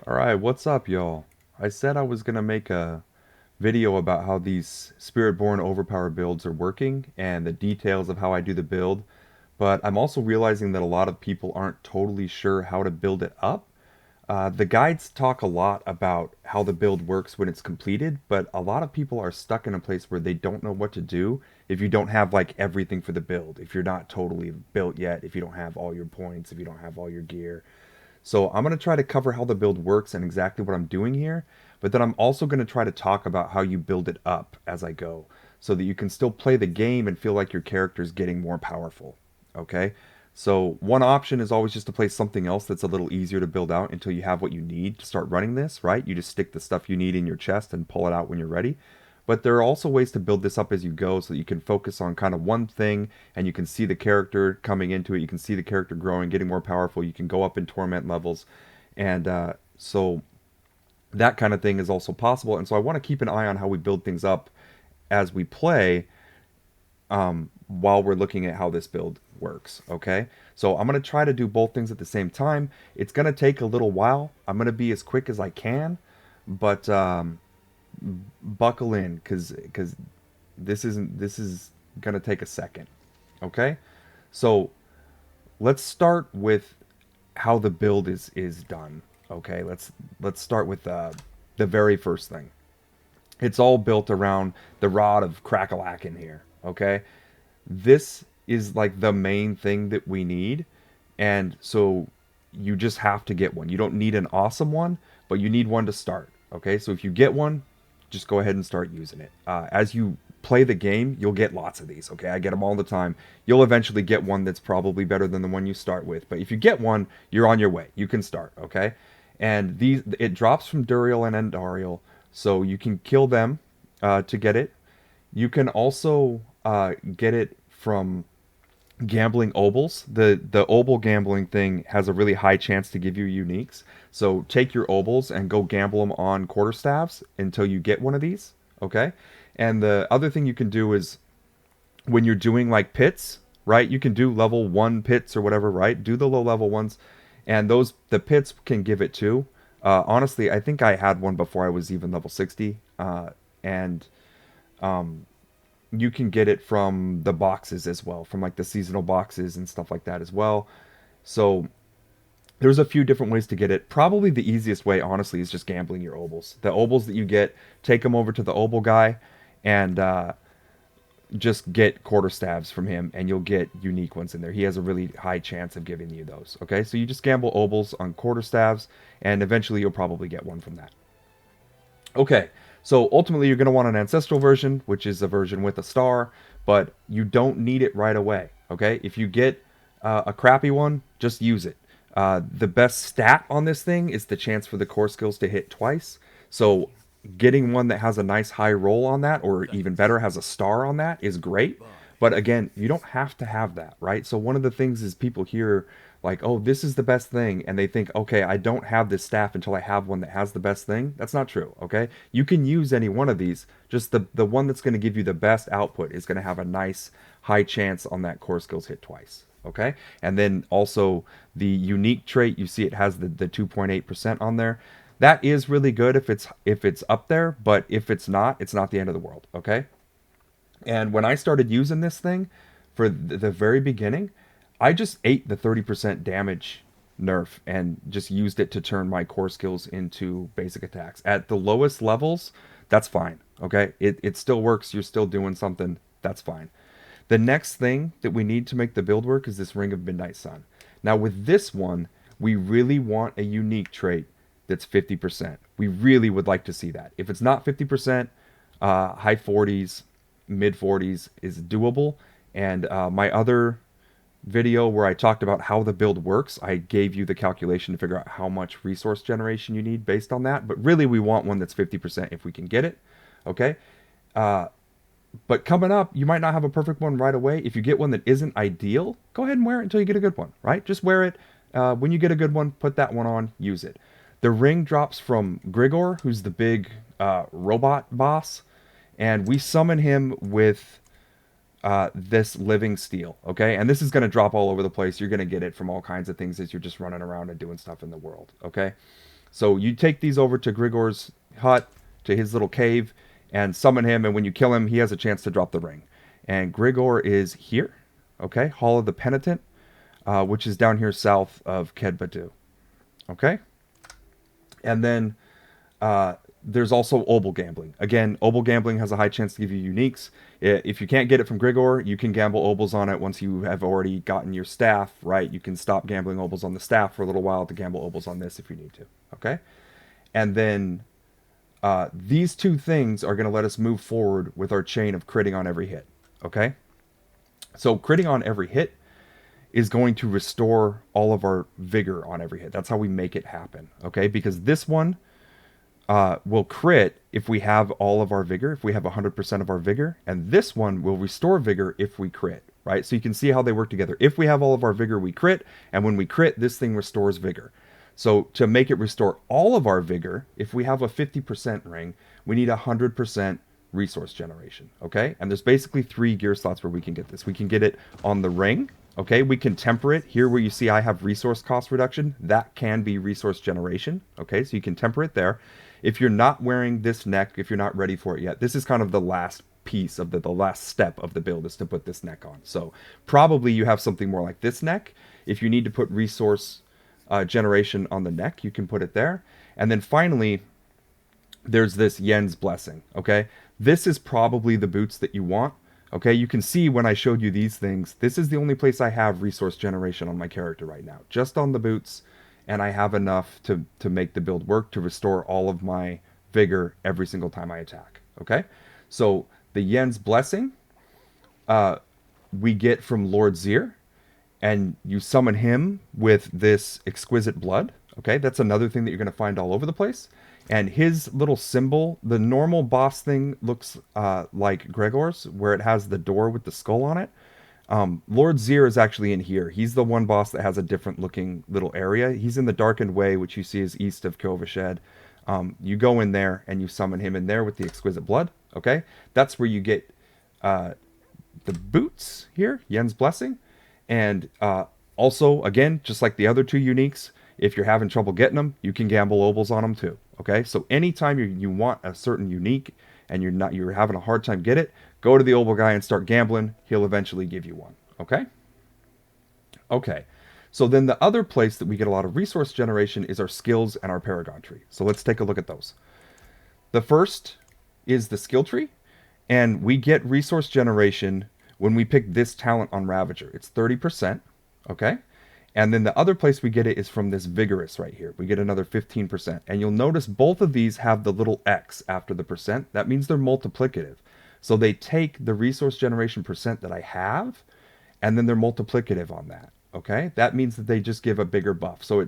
Alright, what's up, y'all? I said I was gonna make a video about how these Spiritborn overpower builds are working and the details of how I do the build, but I'm also realizing that a lot of people aren't totally sure how to build it up. The guides talk a lot about how the build works when it's completed, but a lot of people are stuck in a place where they don't know what to do if you don't have like everything for the build, if you're not totally built yet, if you don't have all your points, if you don't have all your gear. So I'm going to try to cover how the build works and exactly what I'm doing here, but then I'm also going to try to talk about how you build it up as I go so that you can still play the game and feel like your character is getting more powerful. Okay? So one option is always just to play something else that's a little easier to build out until you have what you need to start running this, right? You just stick the stuff you need in your chest and pull it out when you're ready. But there are also ways to build this up as you go so that you can focus on kind of one thing and you can see the character coming into it. You can see the character growing, getting more powerful. You can go up in torment levels. And so that kind of thing is also possible. And so I want to keep an eye on how we build things up as we play while we're looking at how this build works. Okay. So I'm going to try to do both things at the same time. It's going to take a little while. I'm going to be as quick as I can. But buckle in because this is gonna take a second. Okay, so let's start with how the build is done. Okay, let's start with the very first thing. It's all built around the rod of Crackalack in here. Okay, this is like the main thing that we need, and so you just have to get one. You don't need an awesome one, but you need one to start. Okay, so if you get one, just go ahead and start using it. As you play the game, you'll get lots of these. Okay, I get them all the time. You'll eventually get one that's probably better than the one you start with. But if you get one, you're on your way. You can start. Okay, and these it drops from Duriel and Endariel, so you can kill them to get it. You can also get it from gambling obols. The obol gambling thing has a really high chance to give you uniques. So take your obols and go gamble them on quarterstaffs until you get one of these. Okay. And the other thing you can do is when you're doing like pits, right? You can do level one pits or whatever, right? Do the low level ones, and those the pits can give it too. Honestly, I think I had one before I was even level 60, and you can get it from the boxes as well, from like the seasonal boxes and stuff like that as well. So there's a few different ways to get it. Probably the easiest way, honestly, is just gambling your obols. The obols that you get, take them over to the obol guy, and just get quarter stabs from him, and you'll get unique ones in there. He has a really high chance of giving you those. Okay, so you just gamble obols on quarter stabs, and eventually you'll probably get one from that. Okay, so ultimately you're going to want an ancestral version, which is a version with a star, but you don't need it right away. Okay, if you get a crappy one, just use it. The best stat on this thing is the chance for the core skills to hit twice. So getting one that has a nice high roll on that, or even better, has a star on that, is great. But again, you don't have to have that, right? So one of the things is people hear like, oh, this is the best thing, and they think, okay, I don't have this staff until I have one that has the best thing. That's not true, okay? You can use any one of these, just the one that's going to give you the best output is going to have a nice high chance on that core skills hit twice, okay? And then also the unique trait, you see it has the 2.8% on there. That is really good if it's up there, but if it's not the end of the world, okay? And when I started using this thing for the very beginning, I just ate the 30% damage nerf and just used it to turn my core skills into basic attacks. At the lowest levels, that's fine. Okay? It still works. You're still doing something. That's fine. The next thing that we need to make the build work is this Ring of Midnight Sun. Now, with this one, we really want a unique trait that's 50%. We really would like to see that. If it's not 50%, high 40s, mid 40s is doable. And my other video where I talked about how the build works, I gave you the calculation to figure out how much resource generation you need based on that. But really, we want one that's 50% if we can get it. Okay? Uh, but coming up, you might not have a perfect one right away. If you get one that isn't ideal, go ahead and wear it until you get a good one, right? Just wear it. When you get a good one, put that one on, use it. The ring drops from Grigor, who's the big robot boss, and we summon him with this living steel, okay? And this is going to drop all over the place. You're going to get it from all kinds of things as you're just running around and doing stuff in the world, okay? So you take these over to Grigor's hut, to his little cave, and summon him. And when you kill him, he has a chance to drop the ring. And Grigor is here, okay? Hall of the Penitent, which is down here south of Kedbadu, okay? And then there's also Obel Gambling. Again, Obel Gambling has a high chance to give you uniques. If you can't get it from Grigor, you can gamble Obels on it once you have already gotten your staff, right? You can stop gambling Obels on the staff for a little while to gamble Obels on this if you need to, okay? And then these two things are going to let us move forward with our chain of critting on every hit, okay? So critting on every hit is going to restore all of our vigor on every hit. That's how we make it happen, okay? Because this one will crit if we have all of our vigor, if we have 100% of our vigor, and this one will restore vigor if we crit, right? So you can see how they work together. If we have all of our vigor, we crit, and when we crit, this thing restores vigor. So to make it restore all of our vigor, if we have a 50% ring, we need 100% resource generation, okay? And there's basically 3 gear slots where we can get this. We can get it on the ring, okay? We can temper it. Here where you see I have resource cost reduction, that can be resource generation, okay? So you can temper it there. If you're not wearing this neck, if you're not ready for it yet, this is kind of the last piece of the last step of the build is to put this neck on. So probably you have something more like this neck. If you need to put resource generation on the neck, you can put it there. And then finally, there's this Yen's Blessing, okay? This is probably the boots that you want, okay? You can see when I showed you these things, this is the only place I have resource generation on my character right now, just on the boots, and I have enough to make the build work to restore all of my vigor every single time I attack, okay? So the Yen's Blessing, we get from Lord Zir, and you summon him with this exquisite blood, okay? That's another thing that you're going to find all over the place. And his little symbol, the normal boss thing looks like Gregor's, where it has the door with the skull on it. Lord Zir is actually in here. He's the one boss that has a different looking little area. He's in the Darkened Way, which you see is east of Kovashed. You go in there and you summon him in there with the exquisite blood, okay? That's where you get the boots here, Yen's Blessing. And also, again, just like the other 2 uniques, if you're having trouble getting them, you can gamble Obels on them too. Okay, so anytime you want a certain unique and you're having a hard time get it, go to the Obel guy and start gambling. He'll eventually give you one. Okay. Okay. So then the other place that we get a lot of resource generation is our skills and our Paragon tree. So let's take a look at those. The first is the skill tree, and we get resource generation when we pick this talent on Ravager. It's 30%, okay? And then the other place we get it is from this Vigorous right here. We get another 15%. And you'll notice both of these have the little X after the percent. That means they're multiplicative. So they take the resource generation percent that I have, and then they're multiplicative on that, okay? That means that they just give a bigger buff. So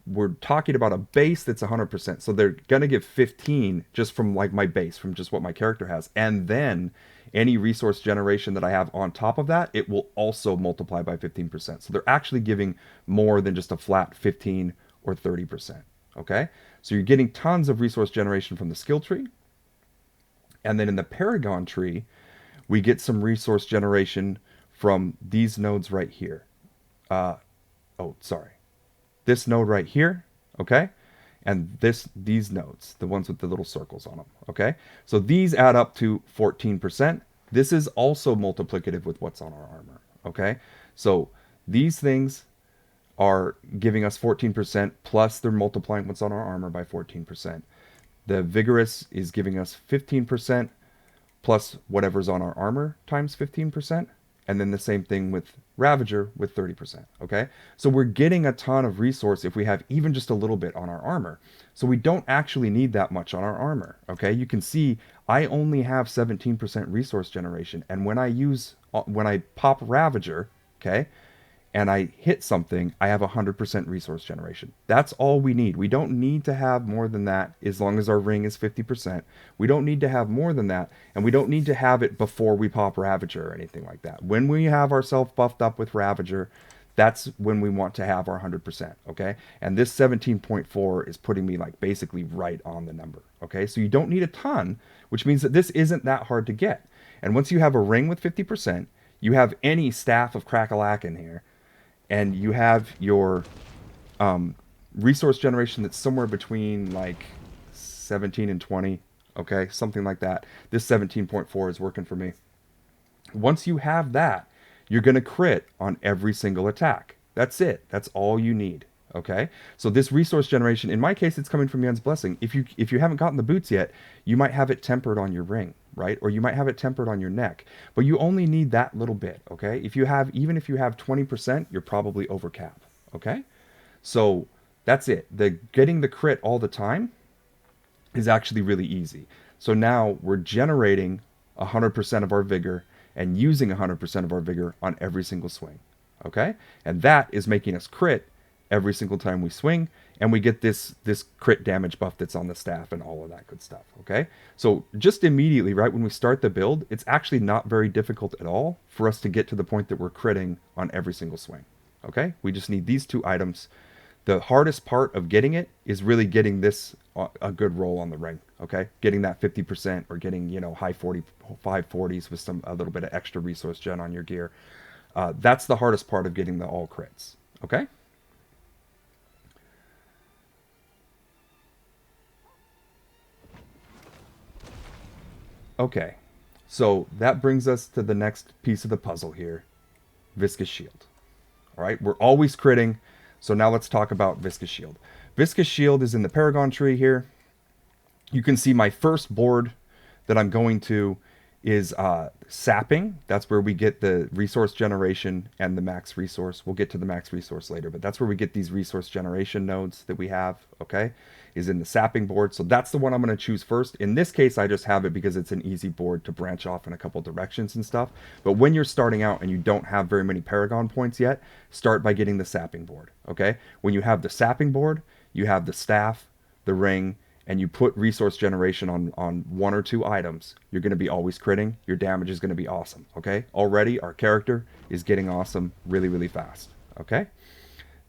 we're talking about a base that's 100%. So they're going to give 15 just from like my base, from just what my character has. And then any resource generation that I have on top of that, it will also multiply by 15%. So they're actually giving more than just a flat 15 or 30%, okay? So you're getting tons of resource generation from the skill tree. And then in the Paragon tree, we get some resource generation from these nodes right here. This node right here, okay? And these nodes, the ones with the little circles on them, okay? So these add up to 14%. This is also multiplicative with what's on our armor, okay? So these things are giving us 14%, plus they're multiplying what's on our armor by 14%. The Vigorous is giving us 15%, plus whatever's on our armor times 15%. And then the same thing with Ravager with 30%, okay? So we're getting a ton of resource if we have even just a little bit on our armor. So we don't actually need that much on our armor, okay? You can see I only have 17% resource generation. And when I pop Ravager, okay, and I hit something, I have 100% resource generation. That's all we need. We don't need to have more than that as long as our ring is 50%. We don't need to have more than that, and we don't need to have it before we pop Ravager or anything like that. When we have ourselves buffed up with Ravager, that's when we want to have our 100%, okay? And this 17.4 is putting me like basically right on the number, okay? So you don't need a ton, which means that this isn't that hard to get. And once you have a ring with 50%, you have any staff of Crackalack in here, and you have your resource generation that's somewhere between like 17 and 20, okay, something like that. This 17.4 is working for me. Once you have that, you're going to crit on every single attack. That's it. That's all you need. Okay. So this resource generation, in my case, it's coming from Yen's Blessing. If you haven't gotten the boots yet, you might have it tempered on your ring, right? Or you might have it tempered on your neck. But you only need that little bit. Okay. Even if you have 20%, you're probably over cap. Okay. So that's it. The getting the crit all the time is actually really easy. So now we're generating 100% of our vigor and using 100% of our vigor on every single swing. Okay? And that is making us crit every single time we swing, and we get this crit damage buff that's on the staff and all of that good stuff. Okay? So just immediately, right when we start the build, it's actually not very difficult at all for us to get to the point that we're critting on every single swing. Okay? We just need these two items. The hardest part of getting it is really getting this a good roll on the ring. Okay, getting that 50% or getting high 540s with a little bit of extra resource gen on your gear. That's the hardest part of getting the all crits. Okay. Okay, so that brings us to the next piece of the puzzle here, Viscous Shield. All right, we're always critting, so now let's talk about Viscous Shield. Viscous Shield is in the Paragon tree here. You can see my first board that I'm going to is sapping. That's where we get the resource generation and the max resource. We'll get to the max resource later, but that's where we get these resource generation nodes that we have, okay, is in the sapping board. So that's the one I'm going to choose first. In this case, I just have it because it's an easy board to branch off in a couple directions and stuff. But when you're starting out and you don't have very many Paragon points yet, start by getting the sapping board, okay? When you have the sapping board, you have the staff, the ring, and you put resource generation on one or two items, you're going to be always critting. Your damage is going to be awesome, okay? Already, our character is getting awesome really, really fast, okay?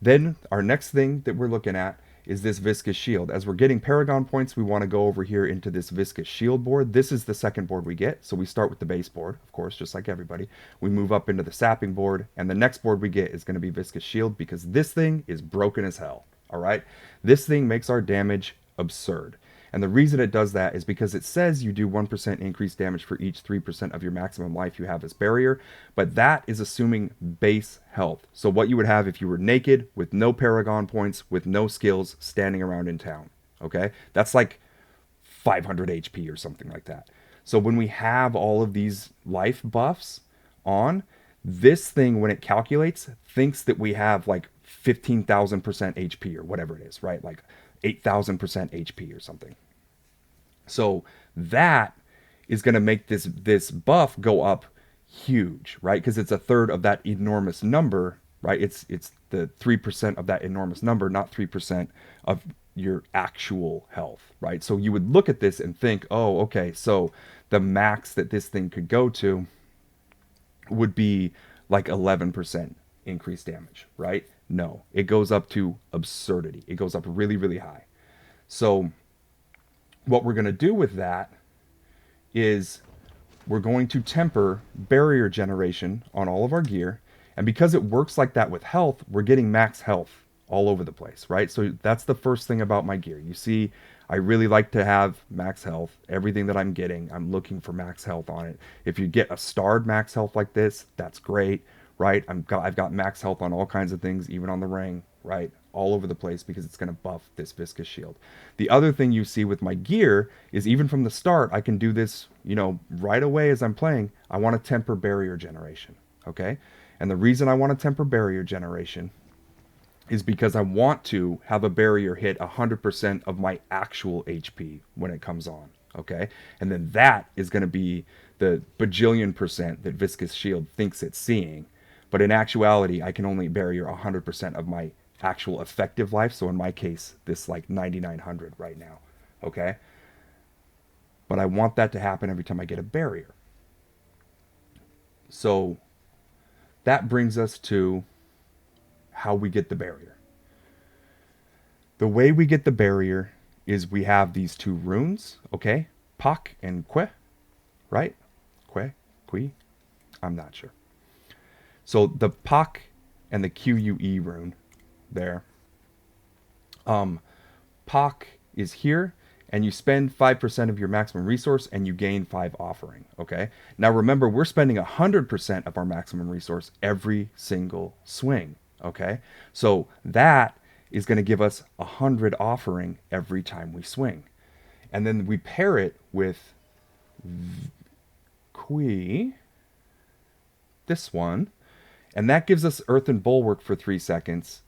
Then our next thing that we're looking at is this Viscous Shield. As we're getting Paragon points, we want to go over here into this Viscous Shield board. This is the second board we get, so we start with the base board, of course, just like everybody. We move up into the sapping board, and the next board we get is going to be Viscous Shield because this thing is broken as hell, all right? This thing makes our damage absurd. And the reason it does that is because it says you do 1% increased damage for each 3% of your maximum life you have as barrier, but that is assuming base health. So what you would have if you were naked, with no Paragon points, with no skills, standing around in town, okay? That's like 500 HP or something like that. So when we have all of these life buffs on, this thing, when it calculates, thinks that we have like 15,000% HP or whatever it is, right? Like 8,000% HP or something. So that is going to make this buff go up huge, right? Because it's a third of that enormous number, right? It's the 3% of that enormous number, not 3% of your actual health, right? So you would look at this and think, oh, okay, so the max that this thing could go to would be like 11% increased damage, right? No, it goes up to absurdity. It goes up really, really high. So what we're going to do with that is we're going to temper barrier generation on all of our gear. And because it works like that with health, we're getting max health all over the place, right? So that's the first thing about my gear. You see, I really like to have max health. Everything that I'm getting, I'm looking for max health on it. If you get a starred max health like this, that's great, right? I've got max health on all kinds of things, even on the ring, right? All over the place because it's going to buff this Viscous Shield. The other thing you see with my gear is even from the start, I can do this, right away as I'm playing. I want to temper barrier generation, okay? And the reason I want to temper barrier generation is because I want to have a barrier hit 100% of my actual HP when it comes on, okay? And then that is going to be the bajillion% that Viscous Shield thinks it's seeing. But in actuality, I can only barrier 100% of my actual effective life. So in my case, this like 9,900 right now, okay? But I want that to happen every time I get a barrier. So that brings us to how we get the barrier. The way we get the barrier is we have these two runes, okay? Pak and Que, right? Qui? I'm not sure. So the Pak and the QUE rune there Pock is here, and you spend 5% of your maximum resource and you gain 5 offering. Okay. Now remember, we're spending 100% of our maximum resource every single swing. Okay. So that is going to give us 100 offering every time we swing. And then we pair it with Kui, this one, and that gives us Earthen Bulwark for 3 seconds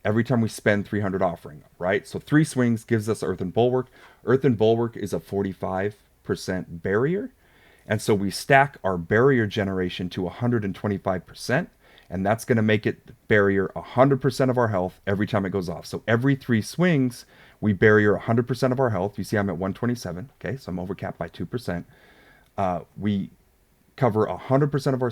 every time we spend 300 offering, right? So 3 swings gives us Earthen Bulwark. Earthen Bulwark is a 45% barrier. And so we stack our barrier generation to 125%, and that's going to make it barrier 100% of our health every time it goes off. So every 3 swings, we barrier 100% of our health. You see I'm at 127. Okay, so I'm overcapped by 2%. We cover 100% of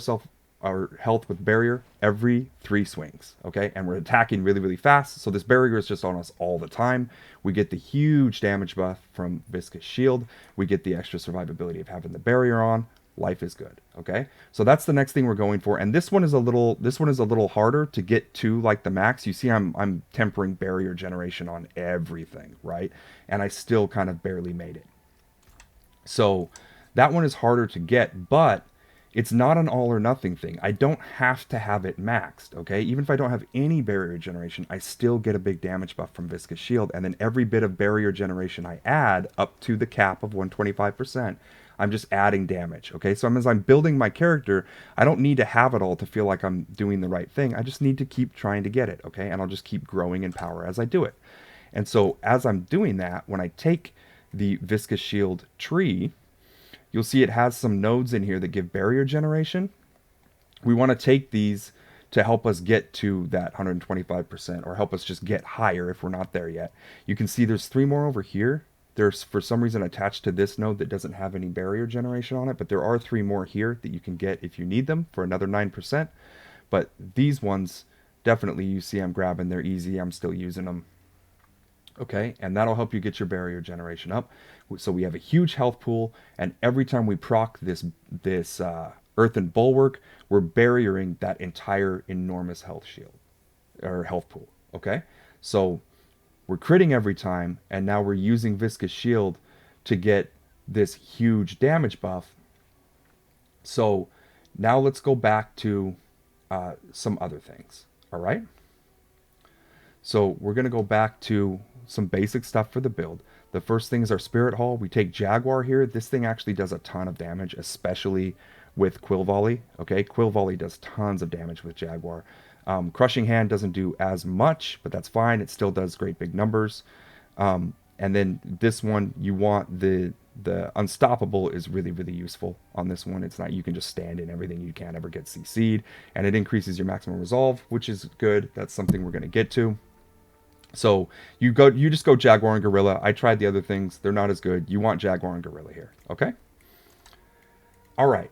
our health with barrier every 3 swings. Okay, and we're attacking really, really fast. So this barrier is just on us all the time. We get the huge damage buff from Viscous Shield. We get the extra survivability of having the barrier on. Life is good. Okay, so that's the next thing we're going for. And this one is a little harder to get to, like the max. You see, I'm tempering barrier generation on everything, right? And I still kind of barely made it. So that one is harder to get, but it's not an all or nothing thing. I don't have to have it maxed, okay? Even if I don't have any barrier generation, I still get a big damage buff from Viscous Shield, and then every bit of barrier generation I add up to the cap of 125%, I'm just adding damage, okay? So as I'm building my character, I don't need to have it all to feel like I'm doing the right thing. I just need to keep trying to get it, okay? And I'll just keep growing in power as I do it. And so as I'm doing that, when I take the Viscous Shield tree, you'll see it has some nodes in here that give barrier generation. We want to take these to help us get to that 125%, or help us just get higher if we're not there yet. You can see there's 3 more over here. There's for some reason attached to this node that doesn't have any barrier generation on it, but there are 3 more here that you can get if you need them for another 9%. But these ones, definitely, you see I'm grabbing, they're easy, I'm still using them. Okay, and that'll help you get your barrier generation up. So we have a huge health pool, and every time we proc this Earthen Bulwark, we're barriering that entire enormous health shield, or health pool. Okay, so we're critting every time, and now we're using Viscous Shield to get this huge damage buff. So now let's go back to some other things. All right, so we're going to go back to some basic stuff for the build. The first thing is our Spirit Hall. We take Jaguar here. This thing actually does a ton of damage, especially with Quill Volley. Okay, Quill Volley does tons of damage with Jaguar. Crushing Hand doesn't do as much, but that's fine. It still does great big numbers. And then this one, you want the Unstoppable is really, really useful on this one. It's not, you can just stand in everything. You can't ever get CC'd, and it increases your maximum resolve, which is good. That's something we're going to get to. So you just go Jaguar and Gorilla. I tried the other things. They're not as good. You want Jaguar and Gorilla here. Okay? All right.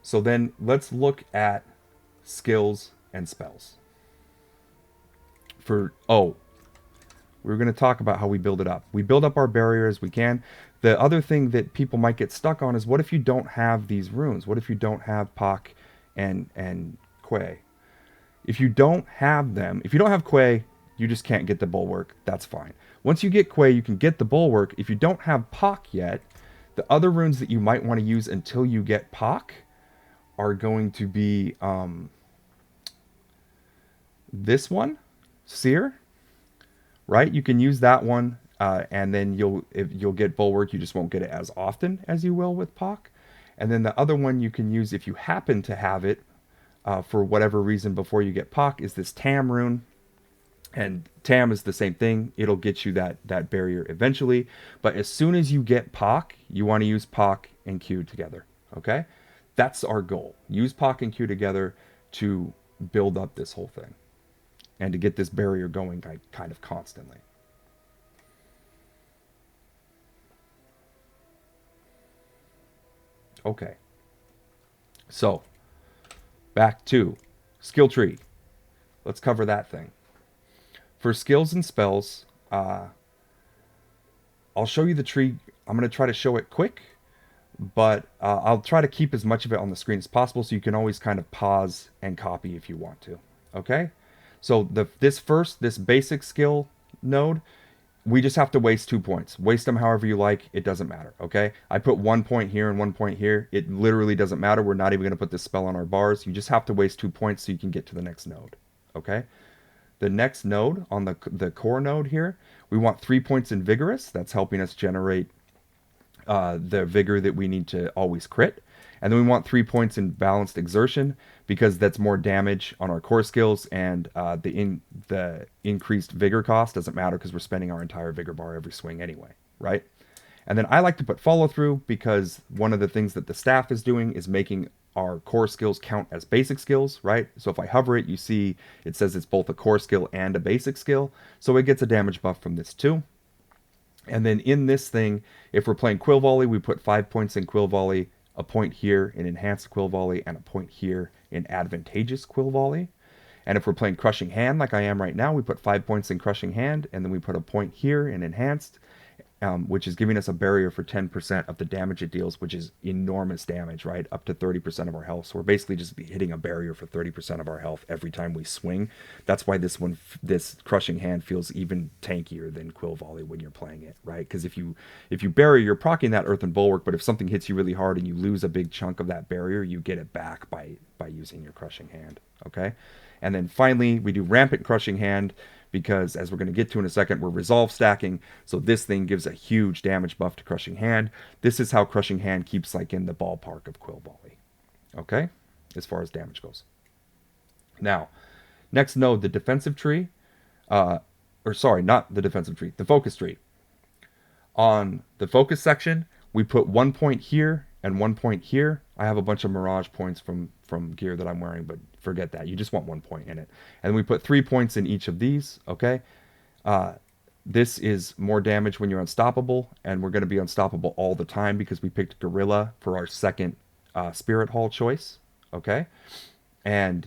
So then let's look at skills and spells. We're going to talk about how we build it up. We build up our barrier as we can. The other thing that people might get stuck on is, what if you don't have these runes? What if you don't have Pak and Quay? If you don't have them, if you don't have Quay, you just can't get the Bulwark. That's fine. Once you get Quay, you can get the Bulwark. If you don't have Pak yet, the other runes that you might want to use until you get Pak are going to be this one, Seer, right? You can use that one, and then you'll get Bulwark. You just won't get it as often as you will with Pak. And then the other one you can use if you happen to have it for whatever reason before you get Pak is this Tam rune. And Tam is the same thing. It'll get you that barrier eventually. But as soon as you get Pak, you want to use Pak and Q together. Okay? That's our goal. Use Pak and Q together to build up this whole thing. And to get this barrier going kind of constantly. Okay. So, back to skill tree. Let's cover that thing. For skills and spells, I'll show you the tree. I'm going to try to show it quick, but I'll try to keep as much of it on the screen as possible, so you can always kind of pause and copy if you want to. Okay? So this basic skill node, we just have to waste 2 points. Waste them however you like. It doesn't matter. Okay. I put 1 point here and 1 point here. It literally doesn't matter. We're not even going to put this spell on our bars. You just have to waste 2 points so you can get to the next node. Okay. The next node on the core node here, we want 3 points in vigorous. That's helping us generate the vigor that we need to always crit. And then we want 3 points in balanced exertion because that's more damage on our core skills, and the increased vigor cost doesn't matter because we're spending our entire vigor bar every swing anyway, right? And then I like to put follow through because one of the things that the staff is doing is making our core skills count as basic skills, right? So if I hover it, you see it says it's both a core skill and a basic skill. So it gets a damage buff from this too. And then in this thing, if we're playing Quill Volley, we put 5 points in Quill Volley, a point here in Enhanced Quill Volley, and a point here in Advantageous Quill Volley. And if we're playing Crushing Hand like I am right now, we put 5 points in Crushing Hand, and then we put a point here in Enhanced, which is giving us a barrier for 10% of the damage it deals, which is enormous damage, right? Up to 30% of our health. So we're basically just hitting a barrier for 30% of our health every time we swing. That's why this Crushing Hand feels even tankier than Quill Volley when you're playing it, right? Because if you bury, you're proccing that Earthen Bulwark, but if something hits you really hard and you lose a big chunk of that barrier, you get it back by using your Crushing Hand, okay? And then finally, we do Rampant Crushing Hand, because as we're going to get to in a second, we're resolve stacking. So this thing gives a huge damage buff to Crushing Hand. This is how Crushing Hand keeps like in the ballpark of Quill Volley. Okay? As far as damage goes. Now, next node, the defensive tree. Or sorry, not the defensive tree, the focus tree. On the focus section, we put 1 point here and 1 point here. I have a bunch of Mirage points from gear that I'm wearing, but forget that. You just want 1 point in it. And we put 3 points in each of these, okay? This is more damage when you're unstoppable, and we're going to be unstoppable all the time because we picked Gorilla for our second Spirit Hall choice, okay? And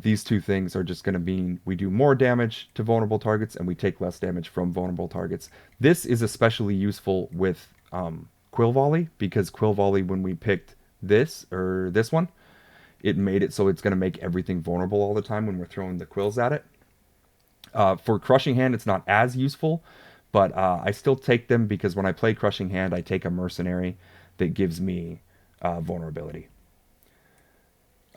these two things are just going to mean we do more damage to vulnerable targets and we take less damage from vulnerable targets. This is especially useful with Quill Volley, because Quill Volley, when we picked this one, it made it so it's going to make everything vulnerable all the time when we're throwing the quills at it. For Crushing Hand, it's not as useful, but I still take them because when I play Crushing Hand, I take a Mercenary that gives me vulnerability.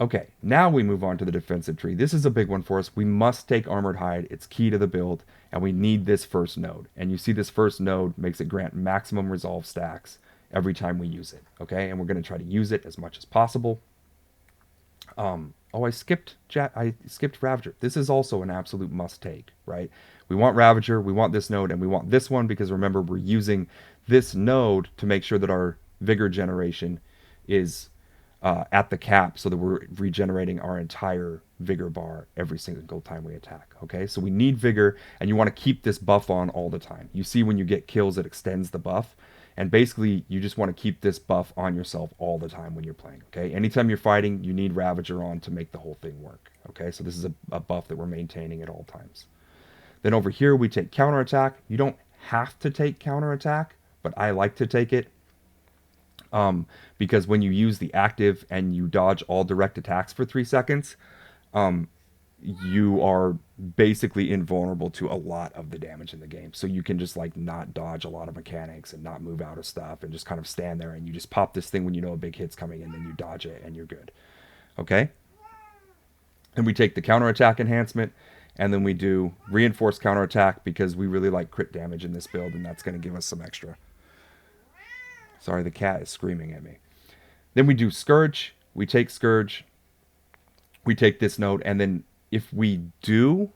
Okay, now we move on to the defensive tree. This is a big one for us. We must take Armored Hide. It's key to the build, and we need this first node. And you see this first node makes it grant maximum resolve stacks every time we use it, okay? And we're going to try to use it as much as possible. I skipped Ravager. This is also an absolute must take, right? We want Ravager, we want this node, and we want this one because remember, we're using this node to make sure that our vigor generation is at the cap so that we're regenerating our entire vigor bar every single time we attack, okay? So we need vigor, and you want to keep this buff on all the time. You see when you get kills, it extends the buff. And basically, you just want to keep this buff on yourself all the time when you're playing, okay? Anytime you're fighting, you need Ravager on to make the whole thing work, okay? So this is a buff that we're maintaining at all times. Then over here, we take Counterattack. You don't have to take Counterattack, but I like to take it because when you use the active and you dodge all direct attacks for 3 seconds, you are basically invulnerable to a lot of the damage in the game. So you can just like not dodge a lot of mechanics and not move out of stuff and just kind of stand there and you just pop this thing when you know a big hit's coming and then you dodge it and you're good. Okay? And we take the counterattack enhancement and then we do reinforced counterattack because we really like crit damage in this build and that's going to give us some extra. Sorry, the cat is screaming at me. Then we do Scourge. We take Scourge. We take this node and then if we do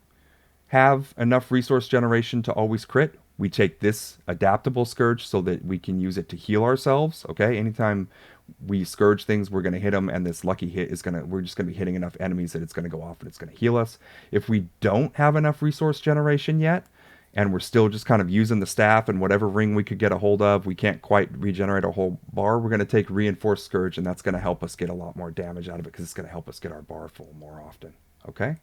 have enough resource generation to always crit, we take this adaptable Scourge so that we can use it to heal ourselves, okay? Anytime we Scourge things, we're going to hit them, and this lucky hit is we're just going to be hitting enough enemies that it's going to go off and it's going to heal us. If we don't have enough resource generation yet, and we're still just kind of using the staff and whatever ring we could get a hold of, we can't quite regenerate our whole bar, we're going to take Reinforced Scourge, and that's going to help us get a lot more damage out of it because it's going to help us get our bar full more often. Okay.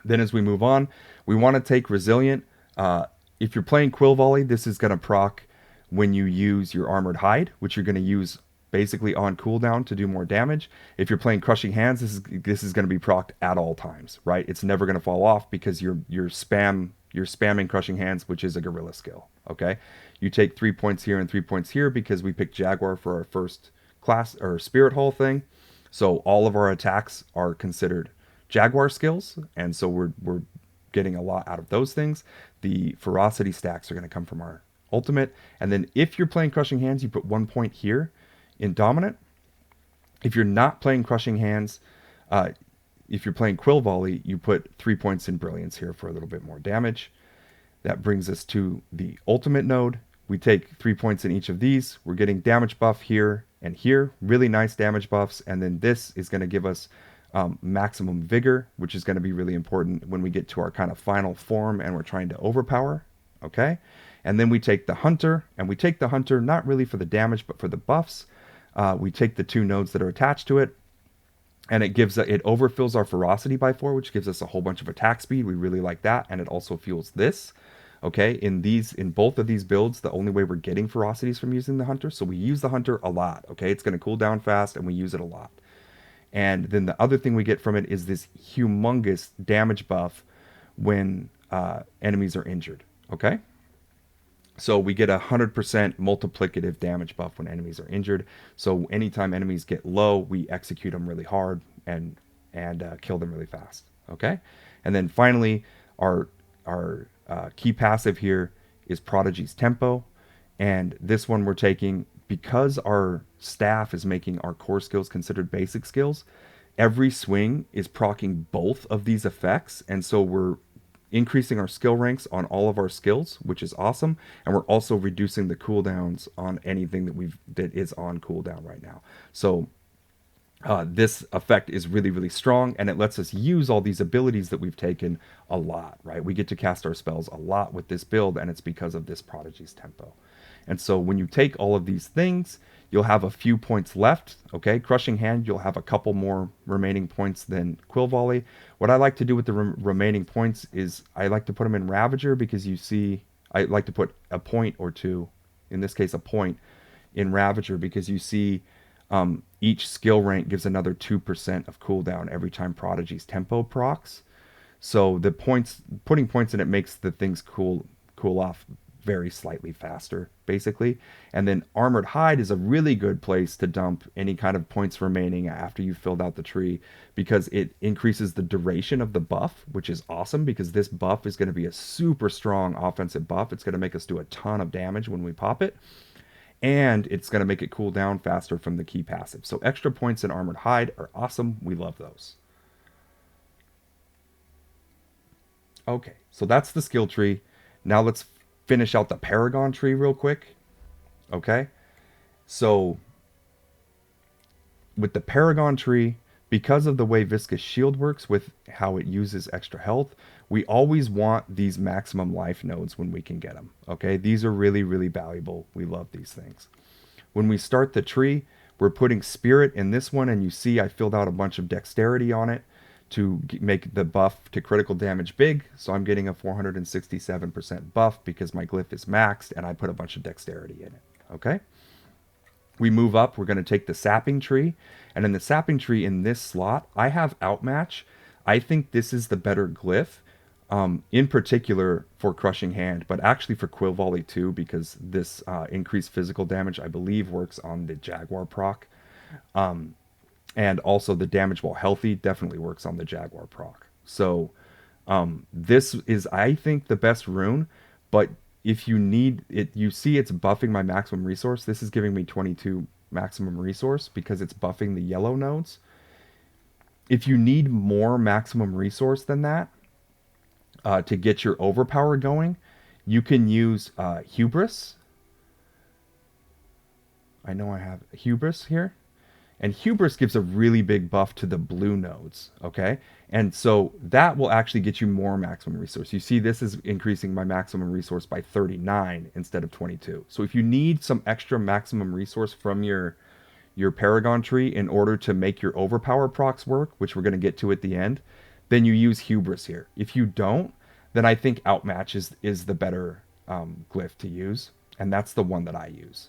Then as we move on, we want to take Resilient. If you're playing Quill Volley, this is going to proc when you use your Armored Hide, which you're going to use basically on cooldown to do more damage. If you're playing Crushing Hands, this is going to be procced at all times, right? It's never going to fall off because your spam you're spamming Crushing Hands, which is a gorilla skill. Okay, you take 3 points here and 3 points here because we picked Jaguar for our first class or Spirit Hall thing. So all of our attacks are considered Jaguar skills, and so we're getting a lot out of those things. The ferocity stacks are going to come from our ultimate, and then if you're playing Crushing Hands, you put 1 point here in dominant. If you're not playing Crushing Hands, uh, if you're playing Quill Volley, you put 3 points in Brilliance here for a little bit more damage. That brings us to the ultimate node. We take 3 points in each of these. We're getting damage buff here and here. Really nice damage buffs. And then this is going to give us maximum vigor, which is going to be really important when we get to our kind of final form and we're trying to overpower. Okay. And then we take the Hunter, and we take the Hunter not really for the damage, but for the buffs. We take the 2 nodes that are attached to it, and it overfills our ferocity by 4, which gives us a whole bunch of attack speed. We really like that, and it also fuels this. Okay, in both of these builds, the only way we're getting ferocity is from using the Hunter, so we use the Hunter a lot. Okay, it's going to cool down fast, and we use it a lot. And then the other thing we get from it is this humongous damage buff when enemies are injured. Okay, so we get 100% multiplicative damage buff when enemies are injured. So anytime enemies get low, we execute them really hard and kill them really fast. Okay, and then finally, our key passive here is Prodigy's Tempo, and this one we're taking because our staff is making our core skills considered basic skills. Every swing is proccing both of these effects, and so we're increasing our skill ranks on all of our skills, which is awesome, and we're also reducing the cooldowns on anything that is on cooldown right now. So this effect is really, really strong, and it lets us use all these abilities that we've taken a lot, right? We get to cast our spells a lot with this build, and it's because of this Prodigy's Tempo. And so when you take all of these things, you'll have a few points left. Okay, Crushing Hand, you'll have a couple more remaining points than Quill Volley. What I like to do with the remaining points is I like to put them in Ravager, because you see, I like to put a point or two, in this case a point, in Ravager, because you see each skill rank gives another 2% of cooldown every time Prodigy's Tempo procs. So the points, putting points in it makes the things cool off very slightly faster, basically. And then Armored Hide is a really good place to dump any kind of points remaining after you've filled out the tree, because it increases the duration of the buff, which is awesome, because this buff is going to be a super strong offensive buff. It's going to make us do a ton of damage when we pop it, and it's going to make it cool down faster from the key passive. So extra points in Armored Hide are awesome. We love those. Okay, so that's the skill tree. Now let's finish out the Paragon tree real quick. Okay, so with the Paragon tree, because of the way Viscous Shield works with how it uses extra health, we always want these maximum life nodes when we can get them. Okay, these are really, really valuable. We love these things. When we start the tree, we're putting Spirit in this one, and you see I filled out a bunch of dexterity on it to make the buff to critical damage big. So I'm getting a 467% buff because my glyph is maxed, and I put a bunch of dexterity in it. Okay, we move up. We're going to take the Sapping tree, and in the Sapping tree in this slot, I have Outmatch. I think this is the better glyph, in particular for Crushing Hand, but actually for Quill Volley too, because this increased physical damage, I believe, works on the Jaguar proc. And also the damage while healthy definitely works on the Jaguar proc. So this is, I think, the best rune. But if you need it, you see it's buffing my maximum resource. This is giving me 22 maximum resource because it's buffing the yellow nodes. If you need more maximum resource than that to get your overpower going, you can use Hubris. I know I have Hubris here. And Hubris gives a really big buff to the blue nodes, okay? And so that will actually get you more maximum resource. You see this is increasing my maximum resource by 39 instead of 22. So if you need some extra maximum resource from your Paragon tree in order to make your overpower procs work, which we're going to get to at the end, then you use Hubris here. If you don't, then I think Outmatch is the better glyph to use, and that's the one that I use.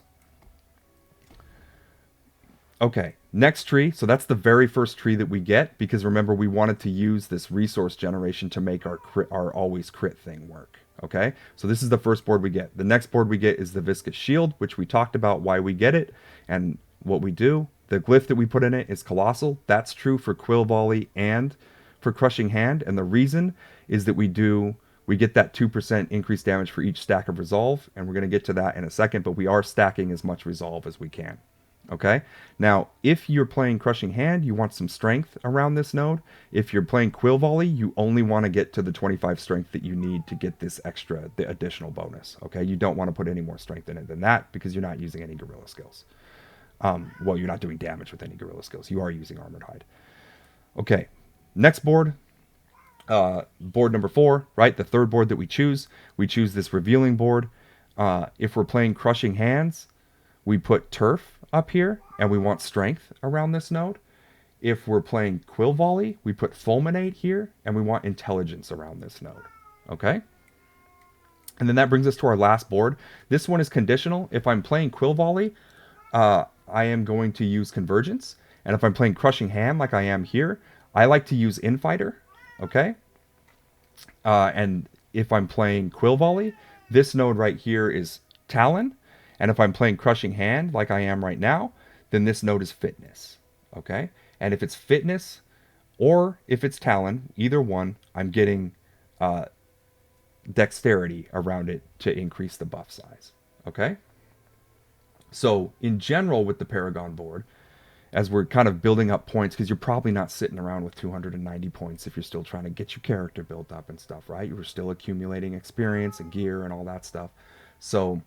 Okay, next tree. So that's the very first tree that we get because remember we wanted to use this resource generation to make our always crit thing work. Okay, so this is the first board we get. The next board we get is the viscous shield, which we talked about why we get it and what we do. The glyph that we put in it is colossal. That's true for quill volley and for crushing hand. And the reason is that we get that 2% increased damage for each stack of resolve, and we're going to get to that in a second. But we are stacking as much resolve as we can. Okay. Now, if you're playing Crushing Hand, you want some strength around this node. If you're playing Quill Volley, you only want to get to the 25 strength that you need to get this the additional bonus. Okay. You don't want to put any more strength in it than that because you're not using any gorilla skills. Well, you're not doing damage with any gorilla skills. You are using Armored Hide. Okay. Next board, board number 4, right? The third board that we choose this revealing board. If we're playing Crushing Hands, we put turf up here and we want strength around this node. If we're playing Quill Volley, we put fulminate here and we want intelligence around this node. Okay? And then that brings us to our last board. This one is conditional. If I'm playing Quill Volley, I am going to use convergence. And if I'm playing Crushing Hand like I am here, I like to use Infighter. Okay? And if I'm playing Quill Volley, this node right here is Talon. And if I'm playing Crushing Hand like I am right now, then this node is Fitness. Okay? And if it's Fitness or if it's Talon, either one, I'm getting Dexterity around it to increase the buff size. Okay? So in general with the Paragon board, as we're kind of building up points, because you're probably not sitting around with 290 points if you're still trying to get your character built up and stuff, right? You're still accumulating experience and gear and all that stuff. So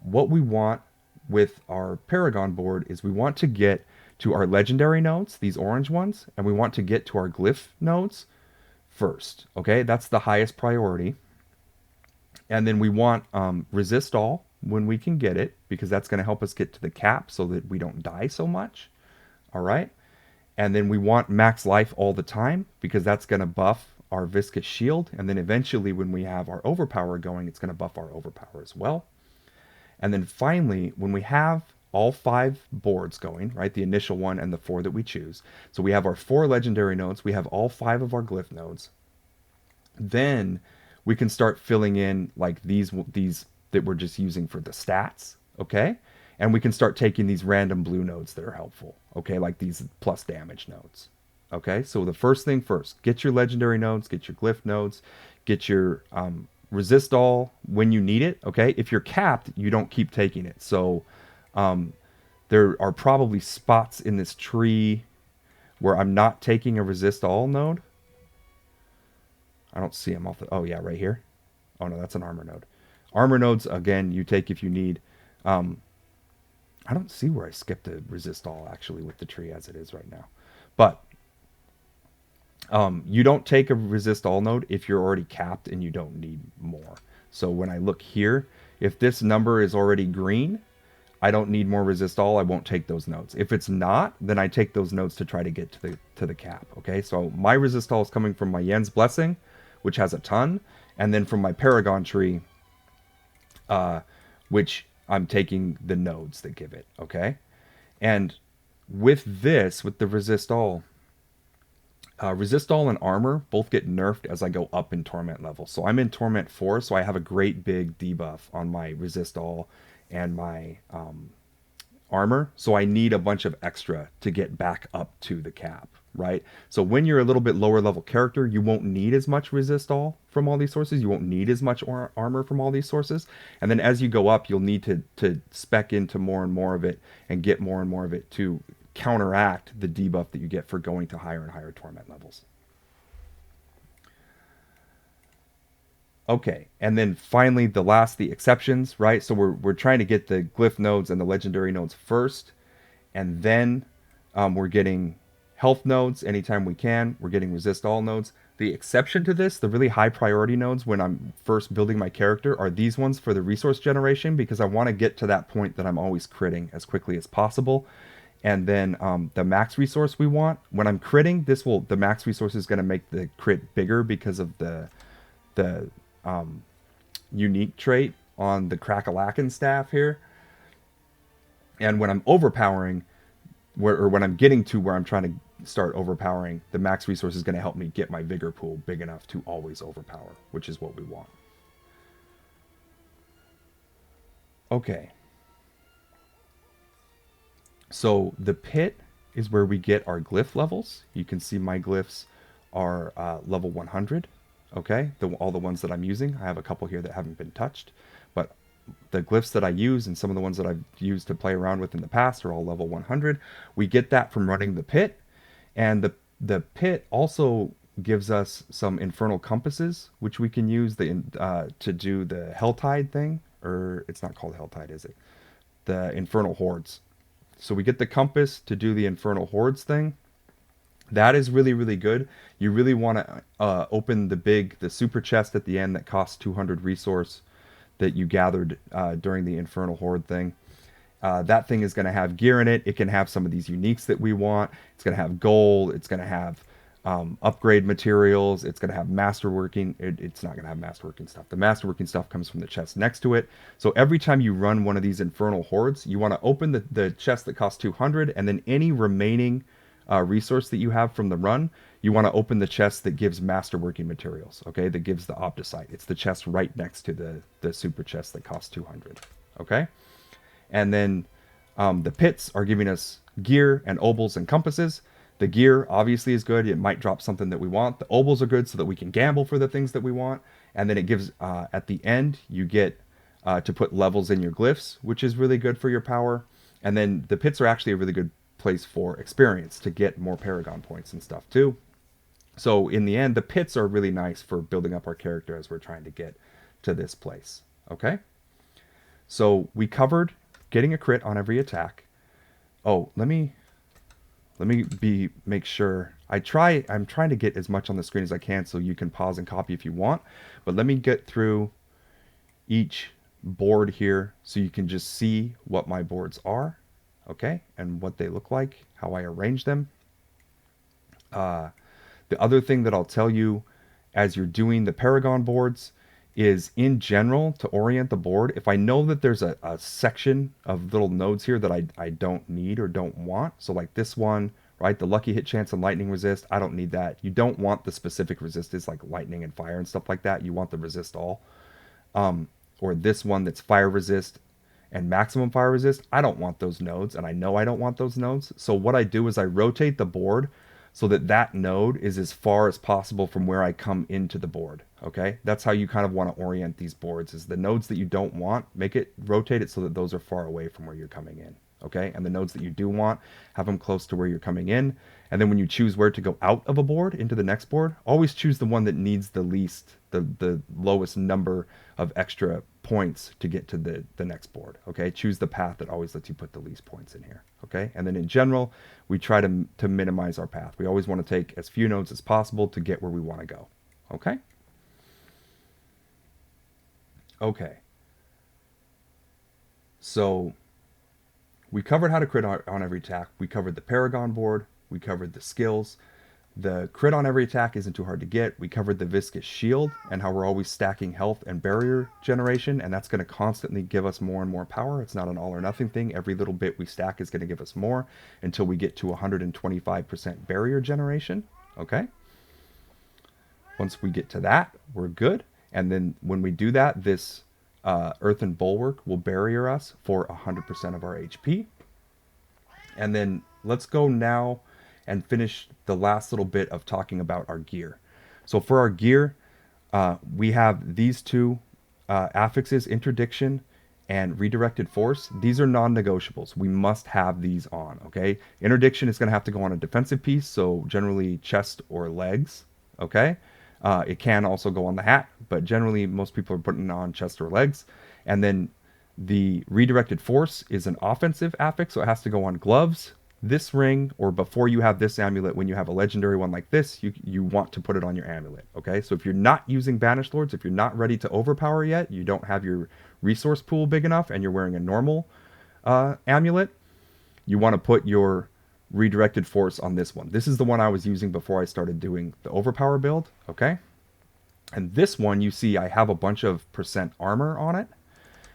what we want with our Paragon board is we want to get to our legendary nodes, these orange ones, and we want to get to our glyph nodes first. Okay, that's the highest priority. And then we want resist all when we can get it, because that's going to help us get to the cap so that we don't die so much. All right. And then we want max life all the time, because that's going to buff our viscous shield. And then eventually when we have our overpower going, it's going to buff our overpower as well. And then finally, when we have all 5 boards going, right, the initial one and the 4 that we choose, so we have our 4 legendary nodes, we have all 5 of our glyph nodes, then we can start filling in like these that we're just using for the stats, okay? And we can start taking these random blue nodes that are helpful, okay, like these plus damage nodes. Okay, so the first thing first, get your legendary nodes, get your glyph nodes, get your resist all when you need it. Okay, if you're capped, you don't keep taking it. So there are probably spots in this tree where I'm not taking a resist all node. I don't see them off the, oh yeah, right here. Oh no, that's an armor node. Armor nodes, again, you take if you need. I don't see where I skipped a resist all actually with the tree as it is right now. But you don't take a resist all node if you're already capped and you don't need more. So when I look here, if this number is already green, I don't need more resist all. I won't take those nodes. If it's not, then I take those nodes to try to get to the cap. Okay, so my resist all is coming from my Yen's Blessing, which has a ton, and then from my Paragon tree, which I'm taking the nodes that give it. Okay, and with this, with the resist all and armor both get nerfed as I go up in torment level. So I'm in torment 4, so I have a great big debuff on my resist all and my armor. So I need a bunch of extra to get back up to the cap, right? So when you're a little bit lower level character, you won't need as much resist all from all these sources. You won't need as much armor from all these sources. And then as you go up, you'll need to spec into more and more of it and get more and more of it to counteract the debuff that you get for going to higher and higher torment levels. Okay, and then finally the exceptions, right? So we're trying to get the glyph nodes and the legendary nodes first, and then we're getting health nodes anytime we can. We're getting resist all nodes. The exception to this, the really high priority nodes when I'm first building my character, are these ones for the resource generation, because I want to get to that point that I'm always critting as quickly as possible. And then the max resource we want, when I'm critting, the max resource is going to make the crit bigger because of the unique trait on the Crackalakin staff here. And when I'm overpowering, or when I'm getting to where I'm trying to start overpowering, the max resource is going to help me get my vigor pool big enough to always overpower, which is what we want. Okay, so the pit is where we get our glyph levels. You can see my glyphs are level 100. Okay, all the ones that I'm using. I have a couple here that haven't been touched, but the glyphs that I use and some of the ones that I've used to play around with in the past are all level 100. We get that from running the pit, and the pit also gives us some infernal compasses, which we can use to do the Helltide thing, or it's not called Helltide, is it? The infernal hordes. So we get the compass to do the infernal hordes thing. That is really, really good. You really want to open the super chest at the end that costs 200 resource that you gathered during the infernal horde thing. That thing is going to have gear in it. It can have some of these uniques that we want. It's going to have gold. It's going to have upgrade materials. It's going to have masterworking. It's not going to have masterworking stuff. The masterworking stuff comes from the chest next to it. So every time you run one of these infernal hordes, you want to open the chest that costs 200, and then any remaining resource that you have from the run, you want to open the chest that gives masterworking materials. Okay, that gives the opticite. It's the chest right next to the super chest that costs 200. Okay, and then the pits are giving us gear and obols and compasses. The gear obviously is good. It might drop something that we want. The obols are good so that we can gamble for the things that we want. And then it gives, at the end, you get to put levels in your glyphs, which is really good for your power. And then the pits are actually a really good place for experience to get more Paragon points and stuff too. So in the end, the pits are really nice for building up our character as we're trying to get to this place. Okay? So we covered getting a crit on every attack. Oh, let me make sure. I'm trying to get as much on the screen as I can so you can pause and copy if you want. But let me get through each board here so you can just see what my boards are, okay, and what they look like, how I arrange them. The other thing that I'll tell you as you're doing the Paragon boards is, in general, to orient the board, if I know that there's a section of little nodes here that I don't need or don't want, so like this one, right, the lucky hit chance and lightning resist, I don't need that. You don't want the specific resistance like lightning and fire and stuff like that. You want the resist all. Or this one that's fire resist and maximum fire resist, I don't want those nodes, and I know I don't want those nodes. So what I do is I rotate the board so that that node is as far as possible from where I come into the board. Okay, that's how you kind of want to orient these boards, is the nodes that you don't want, rotate it so that those are far away from where you're coming in. Okay, and the nodes that you do want, have them close to where you're coming in. And then when you choose where to go out of a board into the next board, always choose the one that needs the least, the lowest number of extra points to get to the next board. Okay, choose the path that always lets you put the least points in here. Okay, and then in general, we try to minimize our path. We always want to take as few nodes as possible to get where we want to go. Okay. Okay. So we covered how to crit on every attack. We covered the Paragon board. We covered the skills. The crit on every attack isn't too hard to get. We covered the viscous shield and how we're always stacking health and barrier generation, and that's going to constantly give us more and more power. It's not an all or nothing thing. Every little bit we stack is going to give us more until we get to 125% barrier generation. Okay? Once we get to that, we're good. And then when we do that, this earthen bulwark will barrier us for 100% of our HP. And then let's go now and finish the last little bit of talking about our gear. So for our gear, we have these two affixes, interdiction and redirected force. These are non-negotiables. We must have these on, okay? Interdiction is going to have to go on a defensive piece, so generally chest or legs, okay? It can also go on the hat, but generally most people are putting it on chest or legs. And then the redirected force is an offensive affix, so it has to go on gloves, this ring, or before you have this amulet, when you have a legendary one like this, you want to put it on your amulet, okay? So if you're not using Banished Lords, if you're not ready to overpower yet, you don't have your resource pool big enough, and you're wearing a normal amulet, you want to put your redirected force on this one. This is the one I was using before I started doing the overpower build, okay? And this one, you see I have a bunch of percent armor on it.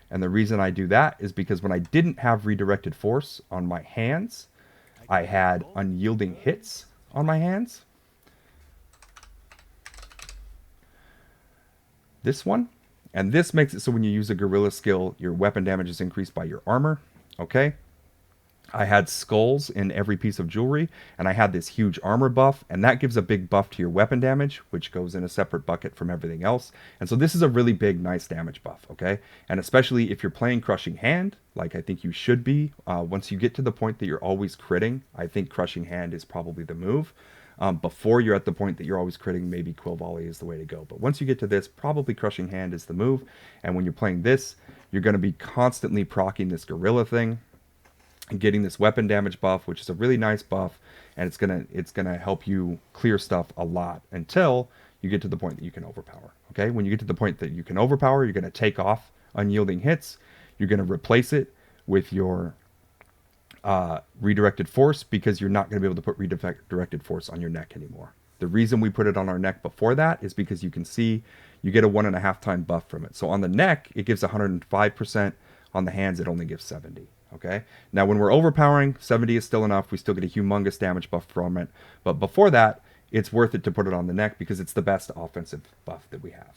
And the reason I do that is because when I didn't have redirected force on my hands, I had unyielding hits on my hands. This one. And this makes it so when you use a gorilla skill, your weapon damage is increased by your armor. Okay. I had skulls in every piece of jewelry, and I had this huge armor buff, and that gives a big buff to your weapon damage, which goes in a separate bucket from everything else. And so this is a really big, nice damage buff, okay? And especially if you're playing Crushing Hand, like I think you should be, once you get to the point that you're always critting, I think Crushing Hand is probably the move. Before you're at the point that you're always critting, maybe Quill Volley is the way to go. But once you get to this, probably Crushing Hand is the move. And when you're playing this, you're going to be constantly proccing this gorilla thing and getting this weapon damage buff, which is a really nice buff, and it's gonna help you clear stuff a lot until you get to the point that you can overpower. Okay, when you get to the point that you can overpower, you're gonna take off unyielding hits. You're gonna replace it with your redirected force, because you're not gonna be able to put redirected force on your neck anymore. The reason we put it on our neck before that is because you can see you get a 1.5 time buff from it. So on the neck, it gives 105%. On the hands, it only gives 70. Okay. Now, when we're overpowering, 70 is still enough. We still get a humongous damage buff from it. But before that, it's worth it to put it on the neck because it's the best offensive buff that we have.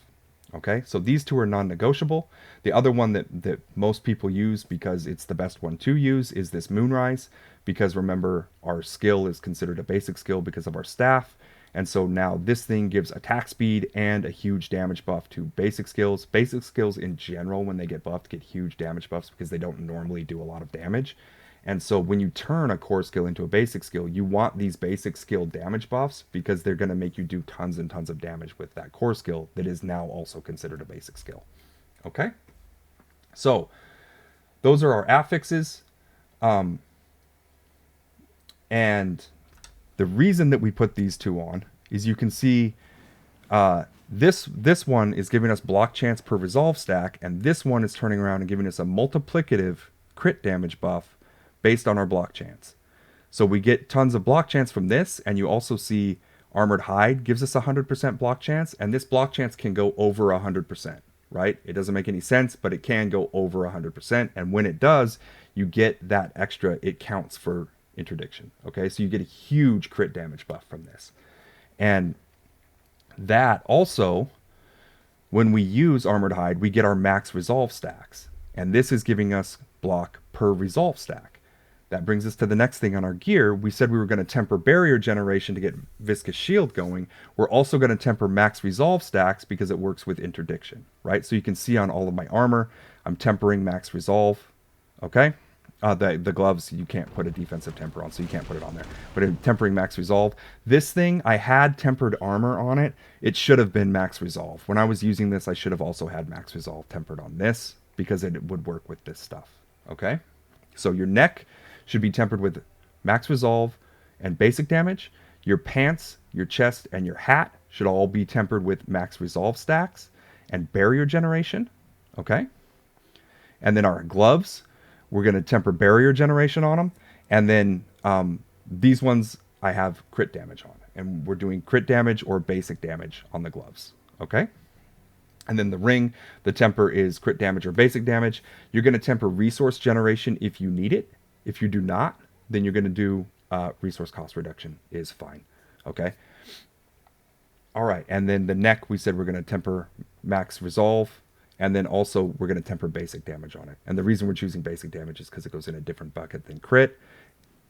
Okay. So these two are non-negotiable. The other one that most people use because it's the best one to use is this Moonrise. Because remember, our skill is considered a basic skill because of our staff. And so now this thing gives attack speed and a huge damage buff to basic skills. Basic skills in general, when they get buffed, get huge damage buffs because they don't normally do a lot of damage. And so when you turn a core skill into a basic skill, you want these basic skill damage buffs because they're going to make you do tons and tons of damage with that core skill that is now also considered a basic skill. Okay? So those are our affixes. And the reason that we put these two on is you can see this one is giving us block chance per resolve stack, and this one is turning around and giving us a multiplicative crit damage buff based on our block chance. So we get tons of block chance from this, and you also see Armored Hide gives us 100% block chance, and this block chance can go over 100%, right? It doesn't make any sense, but it can go over 100%, and when it does, you get that extra, it counts for interdiction. Okay, so you get a huge crit damage buff from this. And that also, when we use Armored Hide, we get our max resolve stacks. And this is giving us block per resolve stack. That brings us to the next thing on our gear. We said we were going to temper barrier generation to get viscous shield going. We're also going to temper max resolve stacks because it works with interdiction, right? So you can see on all of my armor, I'm tempering max resolve. Okay. The gloves, you can't put a defensive temper on, so you can't put it on there. But in tempering max resolve, this thing, I had tempered armor on it. It should have been max resolve. When I was using this, I should have also had max resolve tempered on this because it would work with this stuff. Okay? So your neck should be tempered with max resolve and basic damage. Your pants, your chest, and your hat should all be tempered with max resolve stacks and barrier generation. Okay? And then our gloves, we're going to temper barrier generation on them. And then these ones I have crit damage on. And we're doing crit damage or basic damage on the gloves. Okay? And then the ring, the temper is crit damage or basic damage. You're going to temper resource generation if you need it. If you do not, then you're going to do resource cost reduction is fine. Okay? All right. And then the neck, we said we're going to temper max resolve. And then also we're going to temper basic damage on it. And the reason we're choosing basic damage is because it goes in a different bucket than crit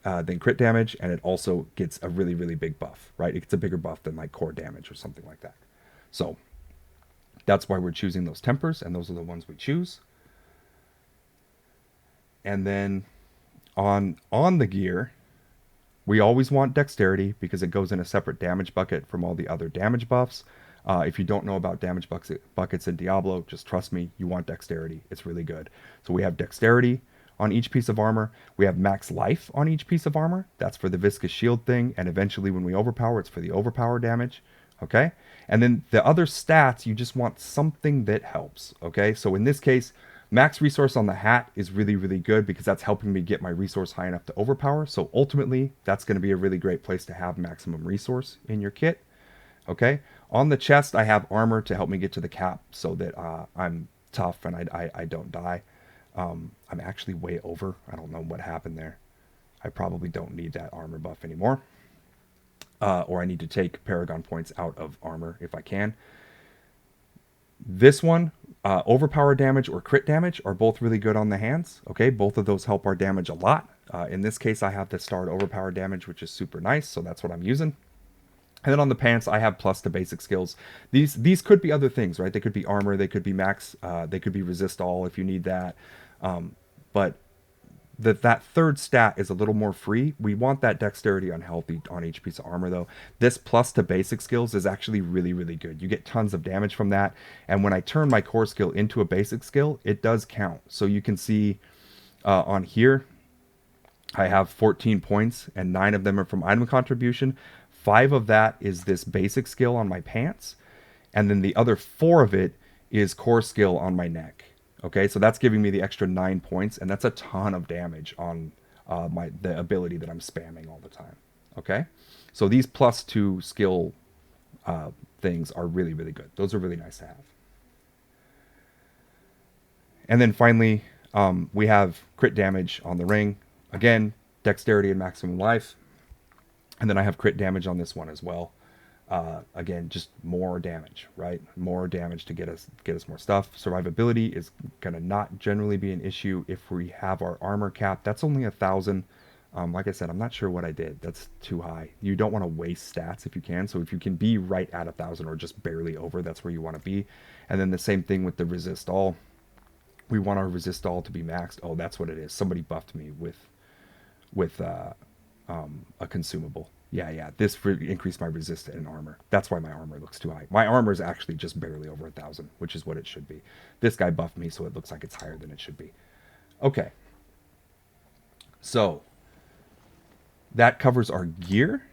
damage. And it also gets a really, really big buff, right? It gets a bigger buff than like core damage or something like that. So that's why we're choosing those tempers. And those are the ones we choose. And then on the gear, we always want dexterity because it goes in a separate damage bucket from all the other damage buffs. If you don't know about damage buckets in Diablo, just trust me, you want dexterity. It's really good. So we have dexterity on each piece of armor. We have max life on each piece of armor. That's for the viscous shield thing. And eventually when we overpower, it's for the overpower damage. Okay? And then the other stats, you just want something that helps. Okay? So in this case, max resource on the hat is really, really good because that's helping me get my resource high enough to overpower. So ultimately, that's going to be a really great place to have maximum resource in your kit. Okay? On the chest, I have armor to help me get to the cap so that I'm tough and I don't die. I'm actually way over. I don't know what happened there. I probably don't need that armor buff anymore. Or I need to take Paragon points out of armor if I can. This one, overpower damage or crit damage are both really good on the hands. Okay, both of those help our damage a lot. In this case, I have the starred overpower damage, which is super nice, so that's what I'm using. And then on the pants, I have plus to basic skills. These could be other things, right? They could be armor, they could be max, they could be resist all if you need that. But that third stat is a little more free. We want that dexterity on healthy on each piece of armor though. This plus to basic skills is actually really, really good. You get tons of damage from that. And when I turn my core skill into a basic skill, it does count. So you can see on here, I have 14 points and 9 of them are from item contribution. 5 of that is this basic skill on my pants. And then the other 4 of it is core skill on my neck. Okay, so that's giving me the extra 9 points, and that's a ton of damage on the ability that I'm spamming all the time. Okay, so these plus 2 skill things are really, really good. Those are really nice to have. And then finally, we have crit damage on the ring. Again, dexterity and maximum life. And then I have crit damage on this one as well. Again, just more damage, right? More damage to get us more stuff. Survivability is gonna not generally be an issue if we have our armor cap. That's only 1,000. Like I said, I'm not sure what I did. That's too high. You don't want to waste stats if you can. So if you can be right at 1,000 or just barely over, that's where you want to be. And then the same thing with the resist all. We want our resist all to be maxed. Oh, that's what it is. Somebody buffed me with a consumable. Yeah. This increased my resist and armor. That's why my armor looks too high. My armor is actually just barely over 1,000, which is what it should be. This guy buffed me, so it looks like it's higher than it should be. Okay. So that covers our gear,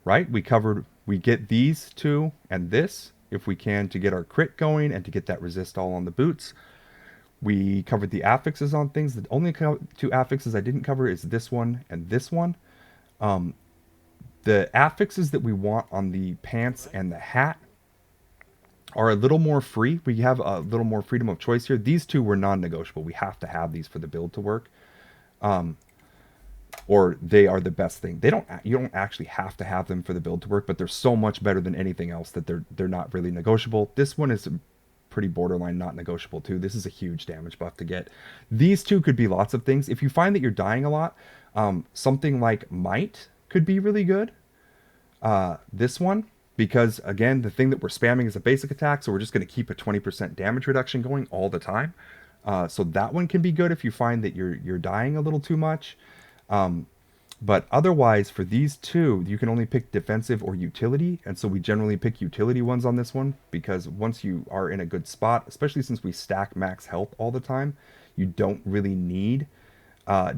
right? We get these two and this if we can to get our crit going and to get that resist all on the boots. We covered the affixes on things. The only 2 affixes I didn't cover is this one and this one. The affixes that we want on the pants and the hat are a little more free. We have a little more freedom of choice here. These 2 were non-negotiable. We have to have these for the build to work. Or they are the best thing. You don't actually have to have them for the build to work, but they're so much better than anything else that they're not really negotiable. This one is pretty borderline not negotiable too. This is a huge damage buff to get. These 2 could be lots of things. If you find that you're dying a lot, something like might could be really good. This one, because again, the thing that we're spamming is a basic attack, so we're just going to keep a 20% damage reduction going all the time. So that one can be good if you find that you're dying a little too much. But otherwise, for these 2, you can only pick defensive or utility, and so we generally pick utility ones on this one, because once you are in a good spot, especially since we stack max health all the time, you don't really need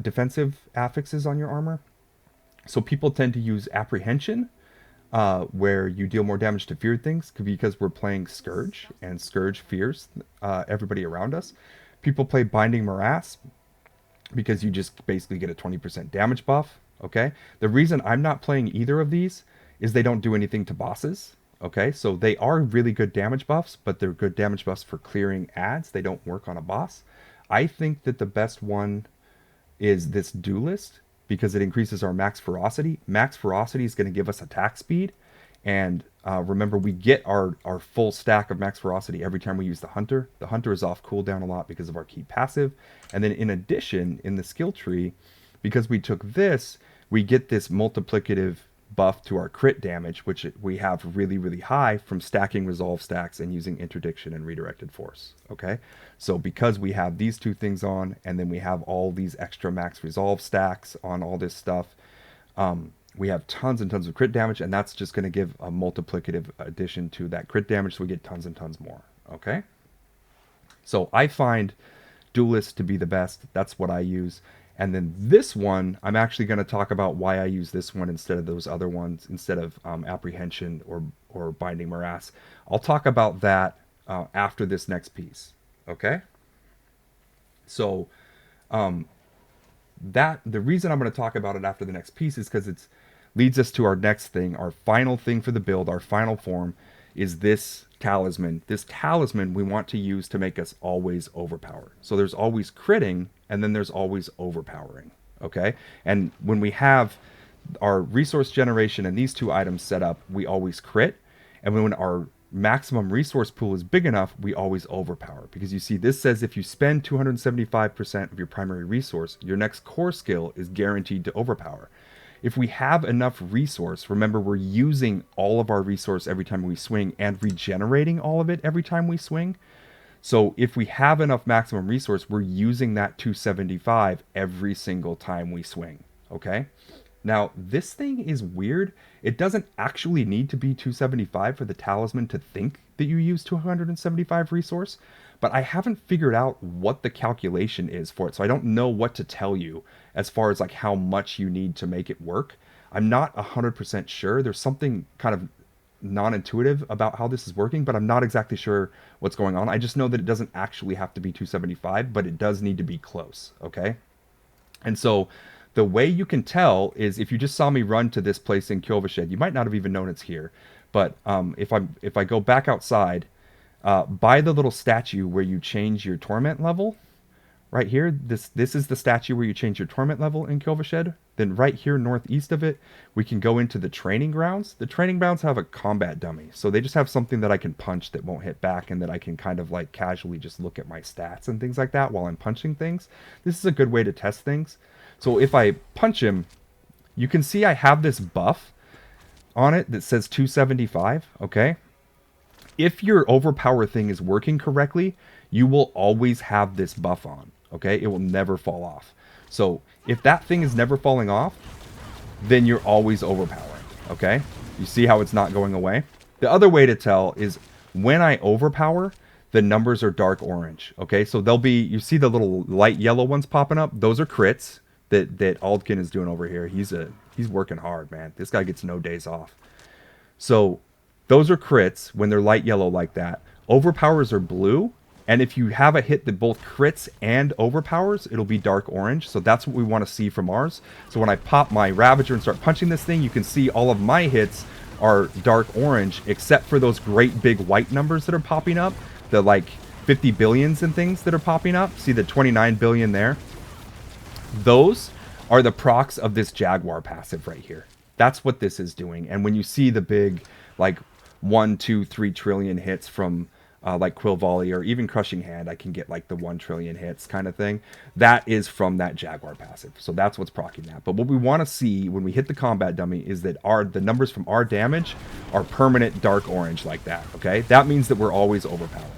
defensive affixes on your armor. So people tend to use apprehension, where you deal more damage to feared things, because we're playing Scourge, and Scourge fears everybody around us. People play Binding Morass, because you just basically get a 20% damage buff, okay? The reason I'm not playing either of these is they don't do anything to bosses, okay? So they are really good damage buffs, but they're good damage buffs for clearing ads. They don't work on a boss. I think that the best one is this Duelist, because it increases our max ferocity. Max ferocity is going to give us attack speed, and remember, we get our full stack of max ferocity every time we use the Hunter. The Hunter is off cooldown a lot because of our key passive. And then in addition, in the skill tree, because we took this, we get this multiplicative buff to our crit damage, which we have really, really high from stacking resolve stacks and using interdiction and redirected force. Okay, so because we have these 2 things on, and then we have all these extra max resolve stacks on all this stuff, we have tons and tons of crit damage, and that's just going to give a multiplicative addition to that crit damage, so we get tons and tons more. Okay, so I find Duelist to be the best. That's what I use. And then this one, I'm actually going to talk about why I use this one instead of those other ones, instead of Apprehension or Binding Morass. I'll talk about that after this next piece. Okay? So the reason I'm going to talk about it after the next piece is because it leads us to our next thing, our final thing for the build, our final form, is this talisman. This talisman we want to use to make us always overpowered. So there's always critting, and then there's always overpowering. Okay, and when we have our resource generation and these two items set up, we always crit. And when our maximum resource pool is big enough, we always overpower. Because you see, this says if you spend 275% of your primary resource, your next core skill is guaranteed to overpower. If we have enough resource, remember we're using all of our resource every time we swing and regenerating all of it every time we swing. So if we have enough maximum resource, we're using that 275 every single time we swing. Okay? Now, this thing is weird. It doesn't actually need to be 275 for the talisman to think that you use 275 resource, but I haven't figured out what the calculation is for it. So I don't know what to tell you as far as like how much you need to make it work. I'm not 100% sure. There's something kind of non-intuitive about how this is working, but I'm not exactly sure what's going on. I just know that it doesn't actually have to be 275, but it does need to be close, okay? And so the way you can tell is if you just saw me run to this place in Kjolveshed, you might not have even known it's here. But if I go back outside, by the little statue where you change your torment level, right here, this is the statue where you change your torment level in Kjolveshed. Then right here northeast of it, we can go into the training grounds. The training grounds have a combat dummy, so they just have something that I can punch that won't hit back, and that I can kind of like casually just look at my stats and things like that while I'm punching things. This is a good way to test things. So if I punch him, you can see I have this buff on it that says 275, okay? If your overpower thing is working correctly, you will always have this buff on, okay? It will never fall off. So if that thing is never falling off, then you're always overpowering, okay? You see how it's not going away? The other way to tell is when I overpower, the numbers are dark orange, okay? So they'll be, you see the little light yellow ones popping up? Those are crits that Aldkin is doing over here. He's working hard, man. This guy gets no days off. So those are crits when they're light yellow like that. Overpowers are blue. And if you have a hit that both crits and overpowers, it'll be dark orange. So that's what we want to see from ours. So when I pop my Ravager and start punching this thing, you can see all of my hits are dark orange, except for those great big white numbers that are popping up. The like 50 billions and things that are popping up. See the 29 billion there? Those are the procs of this Jaguar passive right here. That's what this is doing. And when you see the big like 1, 2, 3 trillion hits from like Quill Volley or even Crushing Hand, I can get like the 1 trillion hits kind of thing. That is from that Jaguar passive. So that's what's proccing that. But what we want to see when we hit the combat dummy is that the numbers from our damage are permanent dark orange like that, okay? That means that we're always overpowering,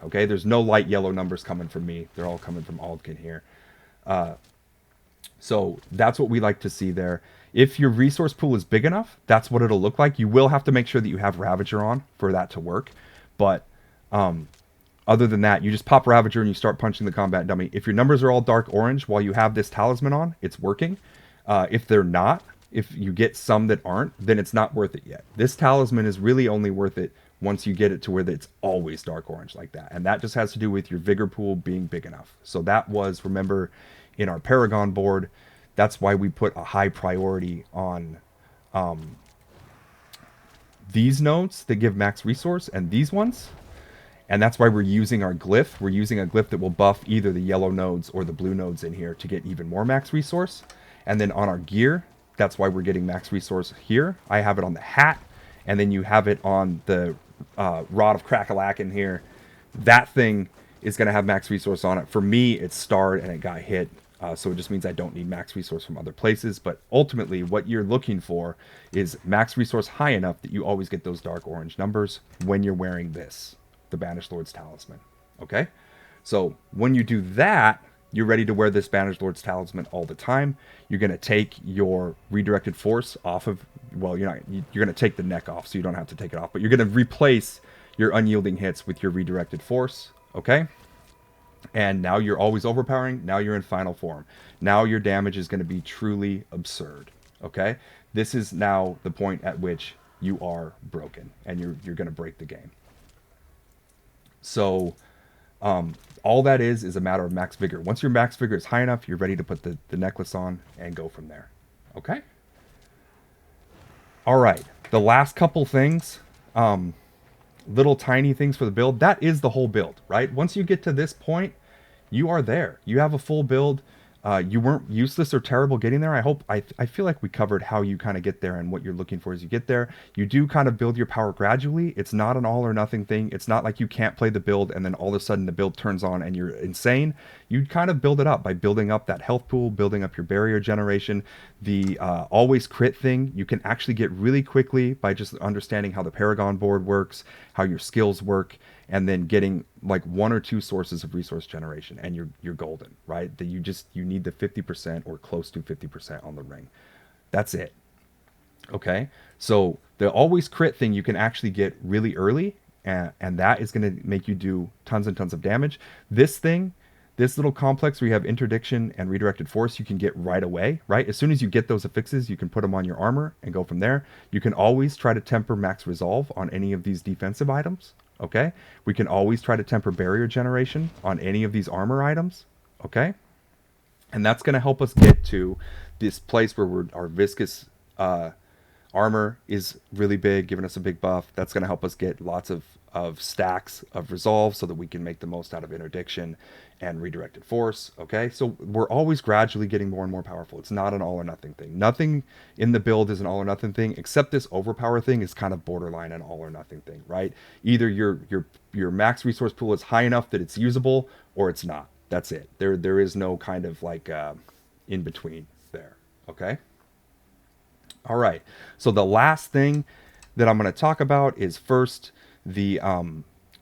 okay? There's no light yellow numbers coming from me. They're all coming from Aldkin here. So that's what we like to see there. If your resource pool is big enough, that's what it'll look like. You will have to make sure that you have Ravager on for that to work. But other than that, you just pop Ravager and you start punching the combat dummy. If your numbers are all dark orange while you have this talisman on, it's working. If they're not, if you get some that aren't, then it's not worth it yet. This talisman is really only worth it once you get it to where it's always dark orange like that. And that just has to do with your vigor pool being big enough. So that was, remember, in our Paragon board, that's why we put a high priority on these nodes that give max resource and these ones. And that's why we're using our glyph. We're using a glyph that will buff either the yellow nodes or the blue nodes in here to get even more max resource. And then on our gear, that's why we're getting max resource here. I have it on the hat, and then you have it on the Rod of Crackalack in here. That thing is going to have max resource on it. For me, it's starred and it got hit. So it just means I don't need max resource from other places. But ultimately, what you're looking for is max resource high enough that you always get those dark orange numbers when you're wearing this, the Banished Lord's Talisman. Okay? So when you do that, you're ready to wear this Banished Lord's Talisman all the time. You're going to take your redirected force off of, well, you're going to take the neck off, so you don't have to take it off. But you're going to replace your unyielding hits with your redirected force. Okay? And now you're always overpowering. Now you're in final form. Now your damage is going to be truly absurd. Okay? This is now the point at which you are broken, and you're going to break the game. So all that is a matter of max vigor. Once your max vigor is high enough, you're ready to put the necklace on and go from there. Okay? All right. The last couple things, little tiny things for the build, that is the whole build, right? Once you get to this point, you are there. You have a full build. You weren't useless or terrible getting there. I feel like we covered how you kind of get there and what you're looking for as you get there. You do kind of build your power gradually. It's not an all or nothing thing. It's not like you can't play the build and then all of a sudden the build turns on and you're insane. You kind of build it up by building up that health pool, building up your barrier generation. The always crit thing you can actually get really quickly by just understanding how the Paragon board works, how your skills work, and then getting like one or two sources of resource generation, and you're golden, right? That you need the 50% or close to 50% on the ring. That's it. Okay, so the always crit thing you can actually get really early, and that is going to make you do tons and tons of damage. This thing, this little complex where you have interdiction and redirected force, you can get right away, right? As soon as you get those affixes, you can put them on your armor and go from there. You can always try to temper max resolve on any of these defensive items. Okay, we can always try to temper barrier generation on any of these armor items. Okay, and that's going to help us get to this place where our viscous armor is really big, giving us a big buff. That's going to help us get lots of stacks of resolve so that we can make the most out of interdiction and redirected force. Okay, so we're always gradually getting more and more powerful. It's not an all or nothing thing. Nothing in the build is an all or nothing thing, except this overpower thing is kind of borderline an all or nothing thing, right? Either your max resource pool is high enough that it's usable, or it's not. That's it. There is no kind of like in between there. Okay. All right. So the last thing that I'm going to talk about is first the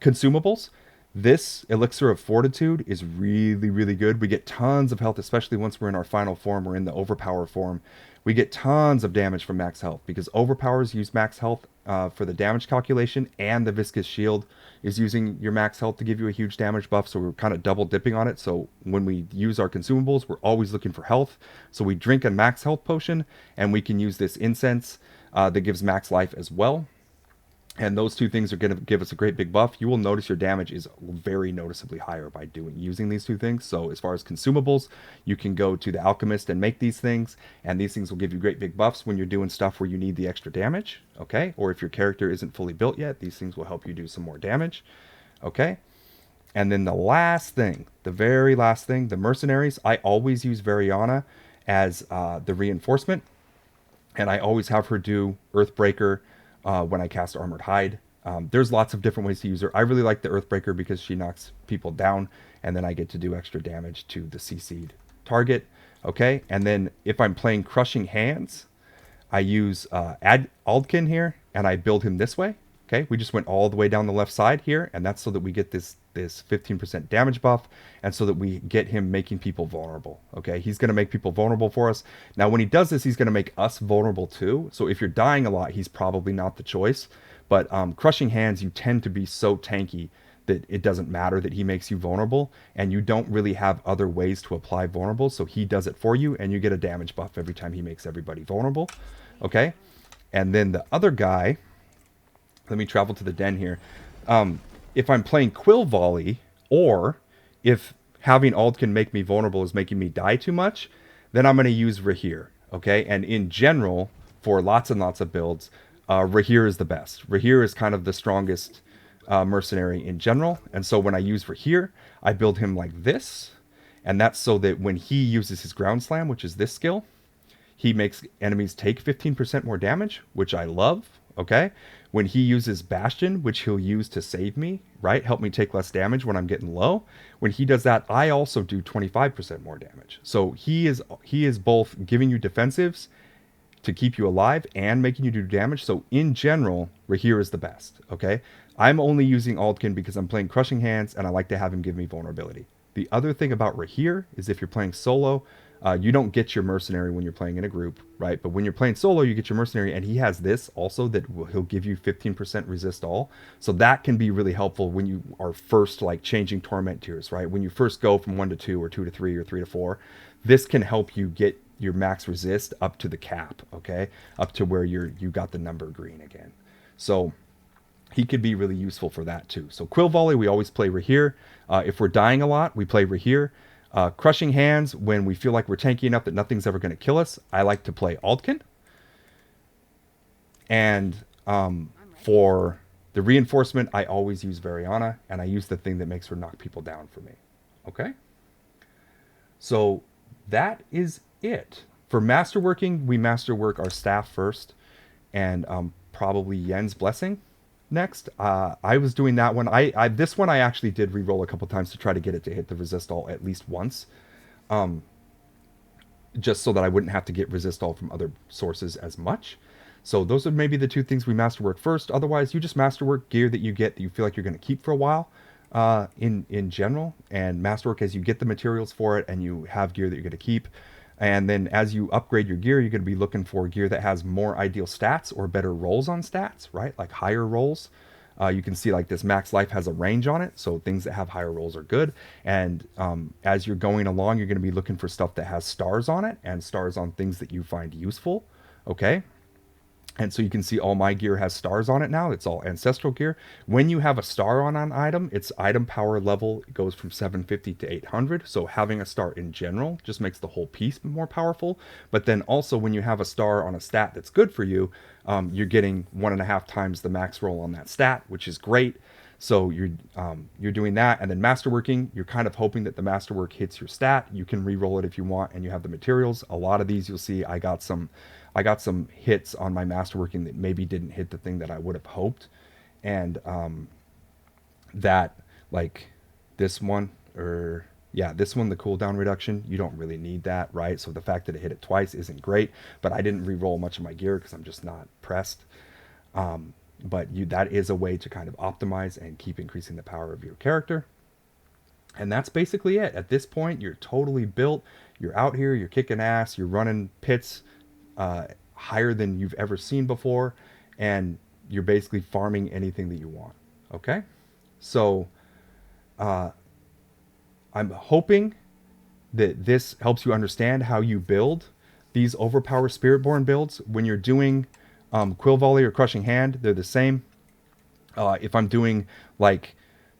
consumables. This Elixir of Fortitude is really, really good. We get tons of health, especially once we're in our final form. We're in the Overpower form. We get tons of damage from max health because Overpowers use max health for the damage calculation, and the Viscous Shield is using your max health to give you a huge damage buff. So we're kind of double dipping on it. So when we use our consumables, we're always looking for health. So we drink a max health potion, and we can use this incense that gives max life as well. And those two things are going to give us a great big buff. You will notice your damage is very noticeably higher by using these two things. So as far as consumables, you can go to the alchemist and make these things, and these things will give you great big buffs when you're doing stuff where you need the extra damage. Okay, or if your character isn't fully built yet, these things will help you do some more damage. Okay, and then the last thing, the very last thing, the mercenaries. I always use Variana as the reinforcement, and I always have her do Earthbreaker when I cast Armored Hide. There's lots of different ways to use her. I really like the Earthbreaker because she knocks people down, and then I get to do extra damage to the CC'd target. Okay, and then if I'm playing Crushing Hands, I use Aldkin here, and I build him this way. Okay, we just went all the way down the left side here, and that's so that we get this 15% damage buff, and so that we get him making people vulnerable. Okay, he's going to make people vulnerable for us. Now, when he does this, he's going to make us vulnerable too. So if you're dying a lot, he's probably not the choice. But Crushing Hands, you tend to be so tanky that it doesn't matter that he makes you vulnerable, and you don't really have other ways to apply vulnerable, so he does it for you, and you get a damage buff every time he makes everybody vulnerable. Okay, and then the other guy, let me travel to the den here. If I'm playing Quill Volley, or if having Aldkin make me vulnerable is making me die too much, then I'm going to use Rahir. Okay, and in general, for lots and lots of builds, Rahir is the best. Rahir is kind of the strongest mercenary in general, and so when I use Rahir, I build him like this, and that's so that when he uses his Ground Slam, which is this skill, he makes enemies take 15% more damage, which I love. Okay, when he uses Bastion, which he'll use to save me, right, help me take less damage when I'm getting low, when he does that, I also do 25% more damage. So he is both giving you defensives to keep you alive and making you do damage. So in general, Rahir is the best. Okay, I'm only using Aldkin because I'm playing Crushing Hands, and I like to have him give me vulnerability. The other thing about Rahir is if you're playing solo, you don't get your mercenary when you're playing in a group, right? But when you're playing solo, you get your mercenary, and he has this also that he'll give you 15% resist all. So that can be really helpful when you are first like changing torment tiers, right? When you first go from 1 to 2 or 2 to 3 or 3 to 4, this can help you get your max resist up to the cap, okay? Up to where you got the number green again. So he could be really useful for that too. So Quill Volley, we always play Rahir. If we're dying a lot, we play Rahir. Crushing Hands, when we feel like we're tanky enough that nothing's ever going to kill us, I like to play Aldkin. And for the reinforcement, I always use Variana, and I use the thing that makes her knock people down for me. Okay? So that is it. For masterworking, we masterwork our staff first, and probably Yen's blessing next. I was doing that one. I this one I actually did re-roll a couple times to try to get it to hit the resist all at least once, just so that I wouldn't have to get resist all from other sources as much. So those are maybe the two things we masterwork first. Otherwise, you just masterwork gear that you get that you feel like you're going to keep for a while, in general, and masterwork as you get the materials for it, and you have gear that you're going to keep. And then as you upgrade your gear, you're going to be looking for gear that has more ideal stats or better rolls on stats, right? Like higher rolls. You can see like this max life has a range on it, so things that have higher rolls are good. And as you're going along, you're going to be looking for stuff that has stars on it and stars on things that you find useful. Okay, and so you can see all my gear has stars on it now. It's all ancestral gear. When you have a star on an item, its item power level goes from 750 to 800. So having a star in general just makes the whole piece more powerful. But then also when you have a star on a stat that's good for you, you're getting 1.5 times the max roll on that stat, which is great. So you're doing that, and then masterworking. You're kind of hoping that the masterwork hits your stat. You can re-roll it if you want, and you have the materials. A lot of these you'll see I got some hits on my masterworking that maybe didn't hit the thing that I would have hoped, and that like this one or yeah, this one, the cooldown reduction, you don't really need that, right? So the fact that it hit it twice isn't great, but I didn't re-roll much of my gear because I'm just not pressed. But that is a way to kind of optimize and keep increasing the power of your character. And that's basically it. At this point, you're totally built. You're out here, you're kicking ass, you're running pits higher than you've ever seen before, and you're basically farming anything that you want. Okay? So I'm hoping that this helps you understand how you build these overpower Spiritborn builds. When you're doing Quill Volley or Crushing Hand, they're the same. If I'm doing like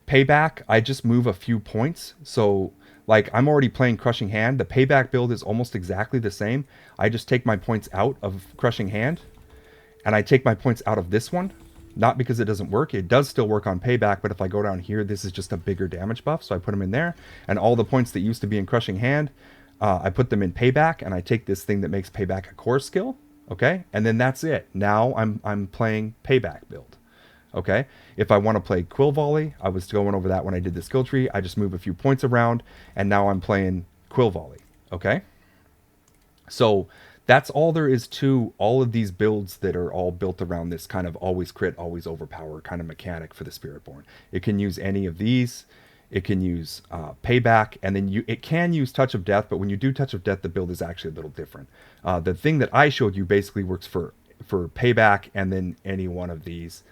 Payback, I just move a few points. So like I'm already playing Crushing Hand. The Payback build is almost exactly the same. I just take my points out of Crushing Hand, and I take my points out of this one. Not because it doesn't work. It does still work on Payback, but if I go down here, this is just a bigger damage buff, so I put them in there. And all the points that used to be in Crushing Hand, I put them in Payback, and I take this thing that makes Payback a core skill, okay? And then that's it. Now I'm playing Payback build, okay? If I want to play Quill Volley, I was going over that when I did the skill tree. I just move a few points around, and now I'm playing Quill Volley, okay? So that's all there is to all of these builds that are all built around this kind of always crit, always overpower kind of mechanic for the Spiritborn. It can use any of these. It can use Payback, and then it can use Touch of Death, but when you do Touch of Death, the build is actually a little different. The thing that I showed you basically works for Payback and then any one of these.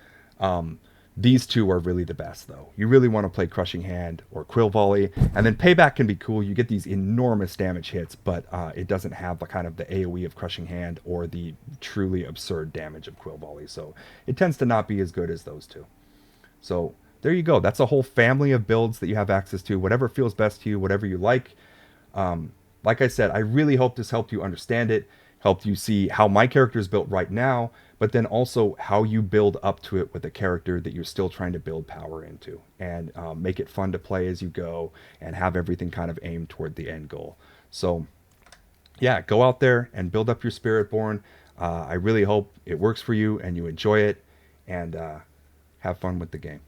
These two are really the best, though. You really want to play Crushing Hand or Quill Volley, and then Payback can be cool. You get these enormous damage hits, but it doesn't have the kind of the AoE of Crushing Hand or the truly absurd damage of Quill Volley, so it tends to not be as good as those two. So there you go. That's a whole family of builds that you have access to. Whatever feels best to you, whatever you like. Like I said, I really hope this helped you understand it, helped you see how my character is built right now, but then also how you build up to it with a character that you're still trying to build power into, and make it fun to play as you go and have everything kind of aimed toward the end goal. So yeah, go out there and build up your Spiritborn. I really hope it works for you and you enjoy it, and have fun with the game.